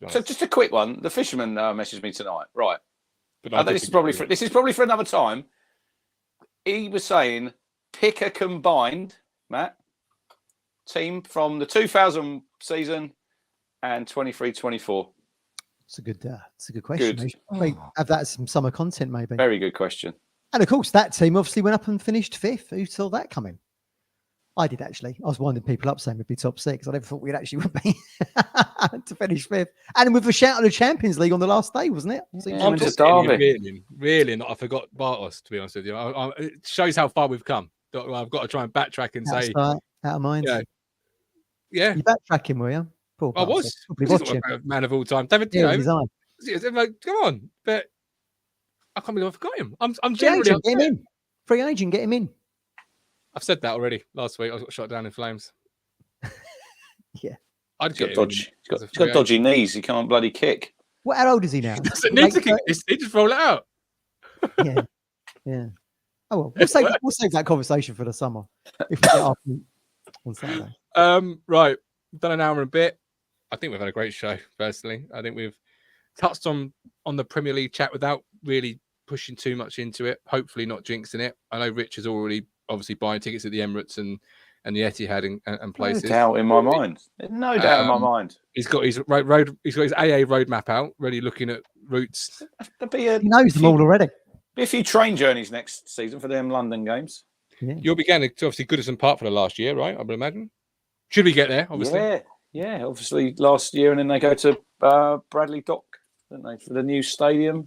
[SPEAKER 2] So just a quick one. The fisherman messaged me tonight. Right.
[SPEAKER 1] But
[SPEAKER 2] This is probably for another time. He was saying pick a combined, Matt, team from the 2000 season and 23-24.
[SPEAKER 3] It's a good question.
[SPEAKER 2] Good.
[SPEAKER 3] Maybe have that as some summer content, maybe.
[SPEAKER 2] Very good question.
[SPEAKER 3] And of course, that team obviously went up and finished 5th. Who saw that coming? I did, actually. I was winding people up saying we'd be top 6. I never thought we'd actually would be to finish 5th. And with a shout of the Champions League on the last day, wasn't it?
[SPEAKER 2] I'm just Derby.
[SPEAKER 1] Really not. I forgot Bartos, to be honest with you. It shows how far we've come. I've got to try and backtrack and say...
[SPEAKER 3] Out of mind.
[SPEAKER 1] Yeah.
[SPEAKER 3] You backtracking, were you? Poor
[SPEAKER 1] I was.
[SPEAKER 3] Watching.
[SPEAKER 1] Man of all time. David,
[SPEAKER 3] Like,
[SPEAKER 1] come on. But I can't believe I forgot him. I'm
[SPEAKER 3] free
[SPEAKER 1] generally
[SPEAKER 3] agent, get him in. Free agent, get him in.
[SPEAKER 1] I've said that already last week. I got shot down in flames.
[SPEAKER 3] Yeah.
[SPEAKER 2] He's got dodgy knees. He can't bloody kick.
[SPEAKER 3] How old is he now?
[SPEAKER 1] He doesn't need to kick this. He just roll it out.
[SPEAKER 3] Yeah. Oh, well, we'll save that conversation for the summer. If we get up on Saturday.
[SPEAKER 1] Right. We've done an hour and a bit. I think we've had a great show, personally. I think we've touched on the Premier League chat without really pushing too much into it. Hopefully not jinxing it. I know Rich is already obviously buying tickets at the Emirates and the Etihad and places.
[SPEAKER 2] No doubt in my mind. No doubt in my mind.
[SPEAKER 1] He's got his He's got his AA roadmap out, ready looking at routes.
[SPEAKER 3] He knows them all already.
[SPEAKER 2] Be a few train journeys next season for them London games.
[SPEAKER 3] Yeah.
[SPEAKER 1] You'll be going to obviously Goodison Park for the last year, right? I would imagine. Should we get there? Obviously.
[SPEAKER 2] Yeah. Obviously last year, and then they go to Bradley Dock, don't they, for the new stadium.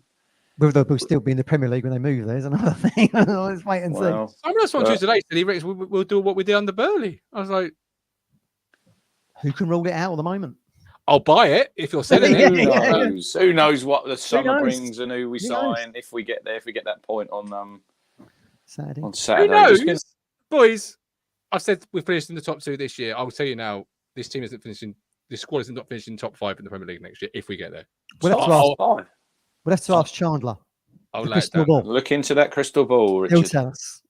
[SPEAKER 3] Whether they'll still be in the Premier League when they move there is another thing. Let's wait and see.
[SPEAKER 1] Someone else on today said he reckons we'll do what we did under Burley. I was like,
[SPEAKER 3] who can rule it out at the moment?
[SPEAKER 1] I'll buy it if you're selling it.
[SPEAKER 2] Who knows what the summer brings and who we sign if we get there, if we get that point on
[SPEAKER 3] Saturday.
[SPEAKER 2] Who
[SPEAKER 1] knows? Boys, I've said we've finished in the top 2 this year. I'll tell you now, this team isn't finishing. This squad isn't not finishing top 5 in the Premier League next year if we get there.
[SPEAKER 3] We'll have to ask Chandler.
[SPEAKER 2] Look into that crystal ball, Richard.
[SPEAKER 3] He'll tell us.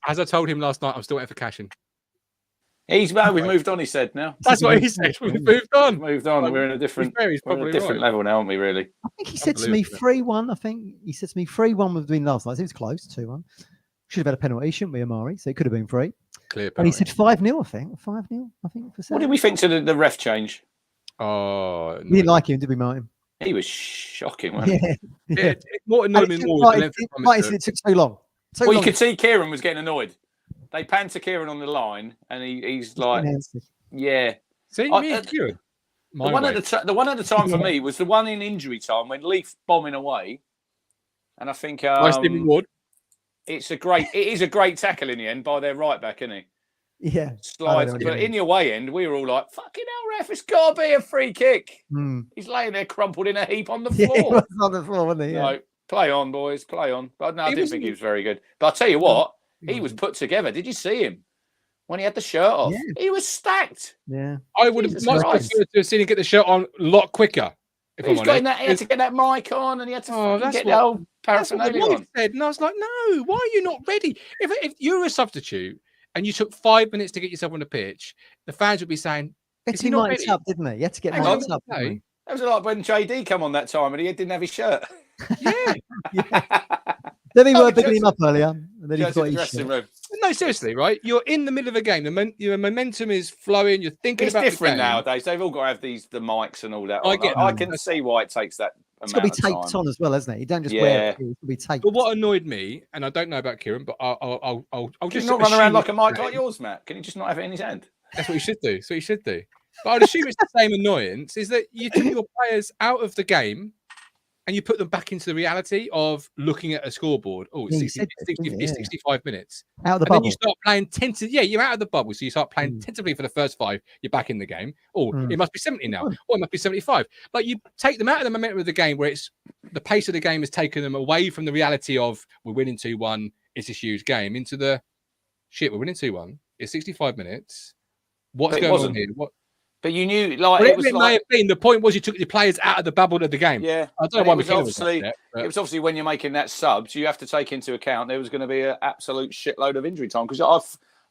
[SPEAKER 1] As I told him last night, I'm still waiting for cash in.
[SPEAKER 2] We've moved on, he said now.
[SPEAKER 1] That's what he said. We've moved on.
[SPEAKER 2] We're in a different level now, aren't we, really?
[SPEAKER 3] I think he said to me 3-1. I think he said to me 3-1 was win last night. It was close, 2-1. Should have had a penalty, shouldn't we, Amari? So it could have been 3.
[SPEAKER 1] Clear penalty.
[SPEAKER 3] And he said 5-0, I think. 5-0, I think.
[SPEAKER 2] What did we think to the ref change?
[SPEAKER 1] Oh,
[SPEAKER 3] we didn't like him, did we, Martin?
[SPEAKER 2] He was shocking, wasn't he?
[SPEAKER 1] Yeah. More annoying than more.
[SPEAKER 3] It took so long.
[SPEAKER 2] You could see Kieran was getting annoyed. They panned to Kieran on the line, and he's like, yeah.
[SPEAKER 1] See, me and Kieran.
[SPEAKER 2] The one at the time for me was the one in injury time when Leaf bombing away, and I think
[SPEAKER 1] nice reward.
[SPEAKER 2] It is a great tackle in the end by their right back, isn't he?
[SPEAKER 3] Yeah.
[SPEAKER 2] Slides, but in the away end, we were all like, "Fucking hell, ref! It's got to be a free kick." He's laying there crumpled in a heap on the floor.
[SPEAKER 3] Yeah, he was on the floor, wasn't he? Yeah.
[SPEAKER 2] Like, play on, boys, play on. But no, I didn't think he was very good. But I'll tell you what, he was put together. Did you see him when he had the shirt off? Yeah. He was stacked.
[SPEAKER 3] Yeah,
[SPEAKER 1] I would have much preferred to have seen him get the shirt on a lot quicker.
[SPEAKER 2] He had to get that mic on, and he had to get the whole paraphernalia on.
[SPEAKER 1] Said, and I was like, no, why are you not ready? If you were a substitute and you took 5 minutes to get yourself on the pitch, the fans would be saying,
[SPEAKER 3] "Is he not ready?" Up, didn't he? You had to get mic'd up.
[SPEAKER 2] That was like when JD came on that time and he didn't have his shirt.
[SPEAKER 1] Yeah.
[SPEAKER 3] Then we were bigging him up earlier, and then he got his shirt.
[SPEAKER 1] No, seriously, right? You're in the middle of a game. Your momentum is flowing. You're thinking about
[SPEAKER 2] it's different nowadays. They've all got to have the mics and all that. I can see why it takes that.
[SPEAKER 3] It's got to be taped on as well, hasn't it? You don't just wear it. It's got to be taped.
[SPEAKER 1] But what annoyed me, and I don't know about Kieran, but I'll just
[SPEAKER 2] not run around like a mic like yours, Matt. Can he just not have it in his hand?
[SPEAKER 1] That's what he should do. But I'd assume it's the same annoyance. Is that you took your players out of the game and you put them back into the reality of looking at a scoreboard. Oh, it's 65 minutes.
[SPEAKER 3] Out of the
[SPEAKER 1] bubble. Then you start playing tentatively. Yeah, you're out of the bubble. So you start playing tentatively for the first 5. You're back in the game. Oh, it must be 70 now. Or it must be 75. Like you take them out of the momentum of the game where it's the pace of the game has taken them away from the reality of we're winning 2-1. It's a huge game into the shit. We're winning 2-1. It's 65 minutes. What's going on here?
[SPEAKER 2] But you knew, like,
[SPEAKER 1] it may have been. The point was you took your players out of the bubble of the game.
[SPEAKER 2] Yeah,
[SPEAKER 1] I don't know why
[SPEAKER 2] it was obviously when you're making that subs, you have to take into account there was going to be an absolute shitload of injury time because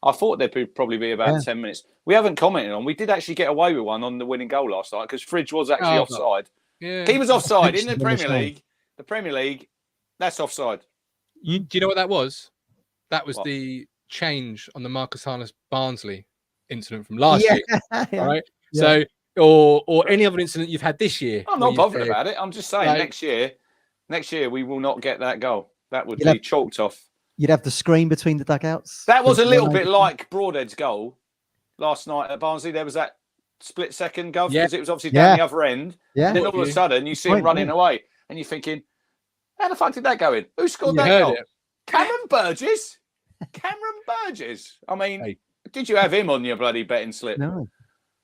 [SPEAKER 2] I thought there'd probably be about 10 minutes. We haven't commented on. We did actually get away with one on the winning goal last night because Fridge was actually offside.
[SPEAKER 1] Yeah.
[SPEAKER 2] He was offside in the
[SPEAKER 3] Fridge
[SPEAKER 2] Premier League. The Premier League, that's offside.
[SPEAKER 1] Do you know what that was? That was
[SPEAKER 2] What?
[SPEAKER 1] the change on the Marcus Harness Barnsley incident from last year.
[SPEAKER 3] Yeah.
[SPEAKER 1] Right.
[SPEAKER 3] Yeah.
[SPEAKER 1] So, or any other incident you've had this year.
[SPEAKER 2] I'm not bothered about it. I'm just saying next year we will not get that goal. That would be chalked off.
[SPEAKER 3] You'd have the screen between the dugouts.
[SPEAKER 2] That was a little bit like Broadhead's goal last night at Barnsley. There was that split second goal because it was obviously down the other end. Yeah. And then all of a sudden you see him running away and you're thinking, how the fuck did that go in? Who scored that goal? Cameron Burgess? Cameron Burgess? I mean, did you have him on your bloody betting slip?
[SPEAKER 3] No.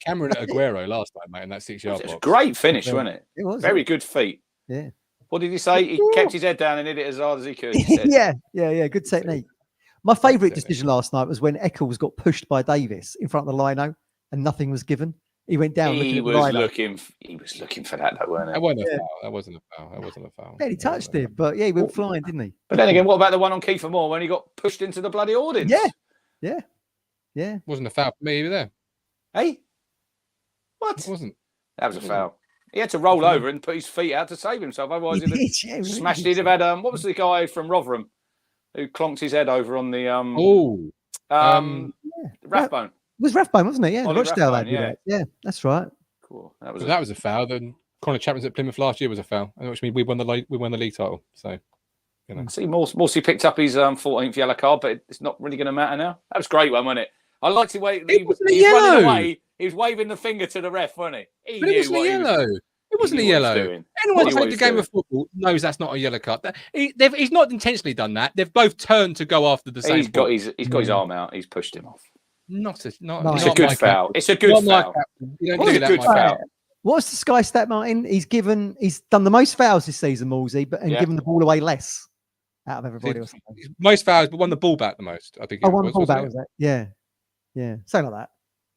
[SPEAKER 1] Cameron Aguero last time, mate, in that 6-yard box.
[SPEAKER 2] Great finish, wasn't it?
[SPEAKER 3] It was.
[SPEAKER 2] Very good feet.
[SPEAKER 3] Yeah.
[SPEAKER 2] What did he say? He kept his head down and hit it as hard as he could.
[SPEAKER 3] Yeah. Good technique. My favourite decision last night was when Eccles got pushed by Davis in front of the lino and nothing was given. He went down.
[SPEAKER 2] He was looking for that, though, weren't it?
[SPEAKER 1] That wasn't a foul. That wasn't a foul.
[SPEAKER 3] Yeah, he touched it, but he went flying, didn't he?
[SPEAKER 2] But then again, what about the one on Kiefer Moore when he got pushed into the bloody audience?
[SPEAKER 3] Yeah.
[SPEAKER 1] Wasn't a foul for me either there.
[SPEAKER 2] Hey? What?
[SPEAKER 1] It wasn't.
[SPEAKER 2] That was a foul. He had to roll over and put his feet out to save himself. Otherwise, he'd have smashed. He'd have had what was the guy from Rotherham who clonked his head over on the Rathbone?
[SPEAKER 3] It was Rathbone, wasn't it? Yeah,
[SPEAKER 2] Ollie
[SPEAKER 3] Rochdale
[SPEAKER 2] Rathbone,
[SPEAKER 3] had yeah, that's right.
[SPEAKER 2] Cool.
[SPEAKER 1] That was a foul. Then Connor Chapman's at Plymouth last year was a foul, which means we won the league title. So, you know.
[SPEAKER 2] See, Morsey picked up his 14th yellow card, but it's not really going to matter now. That was a great one, wasn't it? I liked to wait. He was running away. He was waving the finger to the ref, wasn't he?
[SPEAKER 1] But it wasn't a yellow. It wasn't a yellow. Anyone who's played the game of football knows that's not a yellow card. He's not intentionally done that. They've both turned to go after the same.
[SPEAKER 2] He's got his arm out. He's pushed him off.
[SPEAKER 1] It's
[SPEAKER 2] a good foul. It's a good foul.
[SPEAKER 1] You don't do that,
[SPEAKER 2] foul.
[SPEAKER 3] What's the Sky stat, Martin? He's done the most fouls this season, Morsey, and given the ball away less out of everybody. Or something.
[SPEAKER 1] Most fouls, but won the ball back the most. I think.
[SPEAKER 3] Won the ball back, was that? Yeah, something like that.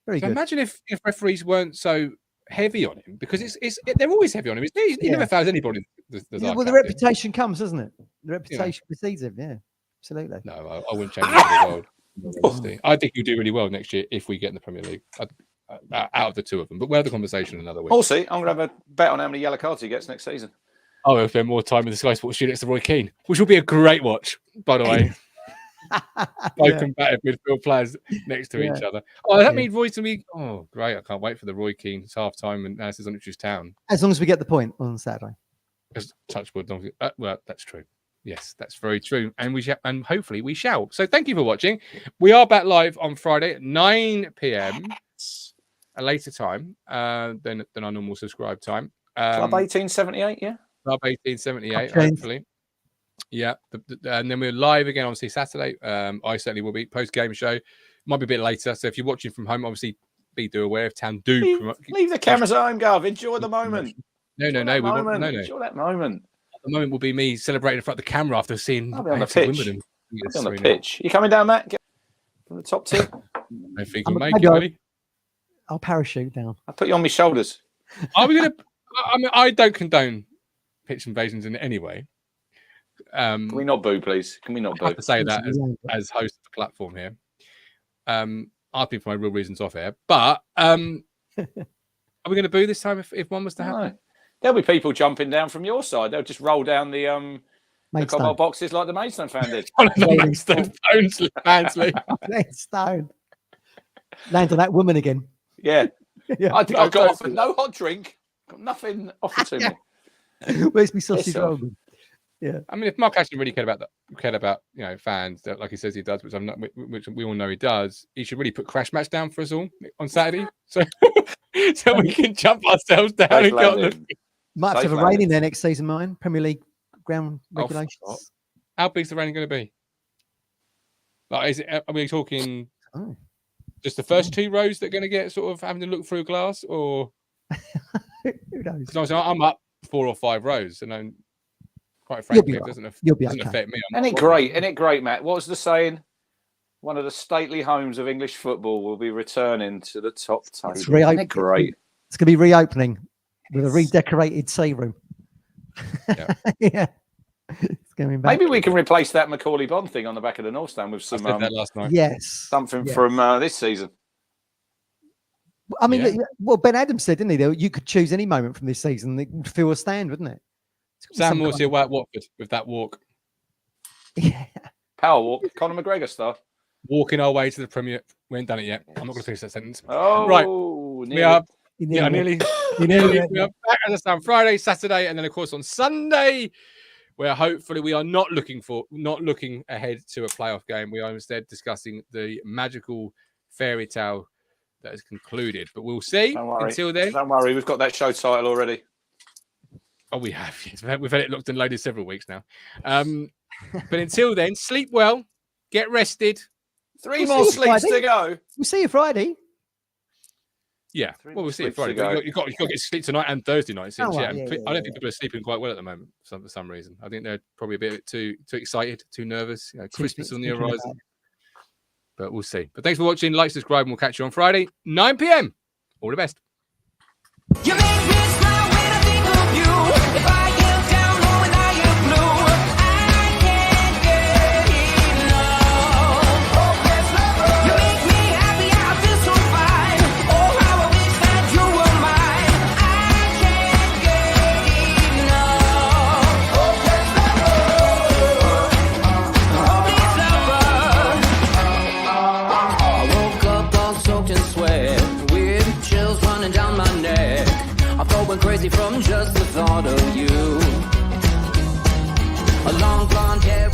[SPEAKER 3] Very good.
[SPEAKER 1] Imagine if referees weren't so heavy on him, because they're always heavy on him. He never fouls anybody.
[SPEAKER 3] Well, the reputation comes, doesn't it? The reputation precedes him. Yeah, absolutely.
[SPEAKER 1] No, I wouldn't change it for the world. I think you'll do really well next year if we get in the Premier League out of the two of them. But we'll have the conversation another week.
[SPEAKER 2] Also, I'm going to have a bet on how many yellow cards he gets next season.
[SPEAKER 1] I'll spend more time with the Sky Sports studio next to Roy Keane, which will be a great watch, by the way. Both combative midfield players next to each other. Oh, that means Roy's going to be... Oh, great. I can't wait for the Roy Keane's half-time analysis on Ipswich Town.
[SPEAKER 3] As long as we get the point on Saturday.
[SPEAKER 1] Touch wood. Well, that's true. Yes, that's very true. And hopefully we shall. So thank you for watching. We are back live on Friday at 9 p.m. A later time than our normal subscribe time.
[SPEAKER 2] Club 1878, yeah?
[SPEAKER 1] Club 1878, hopefully. Yeah. And then we're live again, obviously, Saturday. I certainly will be. Post-game show. Might be a bit later. So if you're watching from home, obviously, be aware if Town do...
[SPEAKER 2] Leave the cameras at home, Gov. Enjoy the moment.
[SPEAKER 1] No.
[SPEAKER 2] Enjoy that moment.
[SPEAKER 1] The moment will be me celebrating in front of the camera after seeing
[SPEAKER 2] on the pitch. On the pitch. You coming down, Matt? From the top two?
[SPEAKER 1] I think you'll make it, buddy.
[SPEAKER 3] I'll parachute down.
[SPEAKER 2] I'll put you on my shoulders.
[SPEAKER 1] Are we going to... I mean, I don't condone pitch invasions in any way.
[SPEAKER 2] Can we not boo, please? Can we not boo?
[SPEAKER 1] I have to say that as host of the platform here. I've been for my real reasons off air. But are we going to boo this time if one was to happen?
[SPEAKER 2] No. There'll be people jumping down from your side. They'll just roll down the cobalt boxes like the Maidstone fan did.
[SPEAKER 1] Maidstone
[SPEAKER 3] Land on that woman again.
[SPEAKER 2] Yeah. I got offered no hot drink. Got nothing offered to me.
[SPEAKER 3] Where's me sausage roll? Yeah.
[SPEAKER 1] I mean, if Mark Ashton really cared about fans, like he says he does, which we all know he does, he should really put Crash Match down for us all on Saturday, so we can jump ourselves down and get on the...
[SPEAKER 3] Might have to have a rain in there next season, Martin. Premier League ground regulations.
[SPEAKER 1] How big's the rain going to be? Like, are we talking just the first two rows that are going to get sort of having to look through a glass, or
[SPEAKER 3] who knows?
[SPEAKER 1] Because I'm up 4 or 5 rows, and I'm quite frankly, it doesn't affect me.
[SPEAKER 2] Isn't it great, Matt? What was the saying? One of the stately homes of English football will be returning to the top table.
[SPEAKER 3] It's reopening.
[SPEAKER 2] Great.
[SPEAKER 3] It's going to be reopening with a redecorated tea room.
[SPEAKER 1] Yeah.
[SPEAKER 3] Yeah. It's coming back.
[SPEAKER 2] Maybe we can replace that Macaulay Bond thing on the back of the North Stand with
[SPEAKER 1] I
[SPEAKER 2] some
[SPEAKER 1] said that last night.
[SPEAKER 3] Yes.
[SPEAKER 2] something
[SPEAKER 3] Yes.
[SPEAKER 2] from this season.
[SPEAKER 3] I mean,
[SPEAKER 1] Yeah.
[SPEAKER 3] well, Ben Adams said, didn't he? That you could choose any moment from this season that would fill a stand, wouldn't it?
[SPEAKER 1] Sam Morsey away at Watford with that walk.
[SPEAKER 3] Yeah.
[SPEAKER 2] Power walk, Conor McGregor stuff.
[SPEAKER 1] Walking our way to the Premier. We ain't done it yet. I'm not going to finish that sentence.
[SPEAKER 2] Oh,
[SPEAKER 1] Right.
[SPEAKER 2] nearly.
[SPEAKER 1] We are
[SPEAKER 3] You
[SPEAKER 1] nearly.
[SPEAKER 3] nearly
[SPEAKER 1] We are back as I sound Friday, Saturday, and then of course on Sunday, where hopefully we are not looking ahead to a playoff game. We are instead discussing the magical fairy tale that has concluded. But we'll see.
[SPEAKER 2] Don't worry.
[SPEAKER 1] Until then,
[SPEAKER 2] Don't worry, we've got that show title already.
[SPEAKER 1] oh, we have. Yes. We've had it locked and loaded several weeks now. But until then, sleep well, get rested.
[SPEAKER 2] Three
[SPEAKER 3] We'll
[SPEAKER 2] more
[SPEAKER 3] see you
[SPEAKER 2] sleeps
[SPEAKER 3] Friday.
[SPEAKER 2] to go.
[SPEAKER 3] We'll see you Friday.
[SPEAKER 1] Yeah,
[SPEAKER 2] Three
[SPEAKER 1] well,
[SPEAKER 2] more
[SPEAKER 1] we'll see.
[SPEAKER 2] sleeps
[SPEAKER 1] Friday.
[SPEAKER 2] to go.
[SPEAKER 1] You've got to get sleep tonight and Thursday night. Since,
[SPEAKER 3] Oh,
[SPEAKER 1] yeah,
[SPEAKER 3] right, yeah,
[SPEAKER 1] and
[SPEAKER 3] yeah,
[SPEAKER 1] I don't
[SPEAKER 3] yeah,
[SPEAKER 1] think people are sleeping quite well at the moment for some reason. I think they're probably a bit too excited, too nervous. You know, Christmas on the
[SPEAKER 3] Thinking about
[SPEAKER 1] horizon. But we'll see. But thanks for watching. Like, subscribe, and we'll catch you on Friday, 9 p.m. All the best.
[SPEAKER 4] You make me smile when I think of you. If I am down or when I am blue, I can't get enough. You make me happy, I feel so fine. Oh, how I wish that you were mine. I can't get enough. Oh, please, lover. I woke up all soaked in sweat, weird chills running down my neck. I felt went crazy from just the thought of you. A long blonde hair.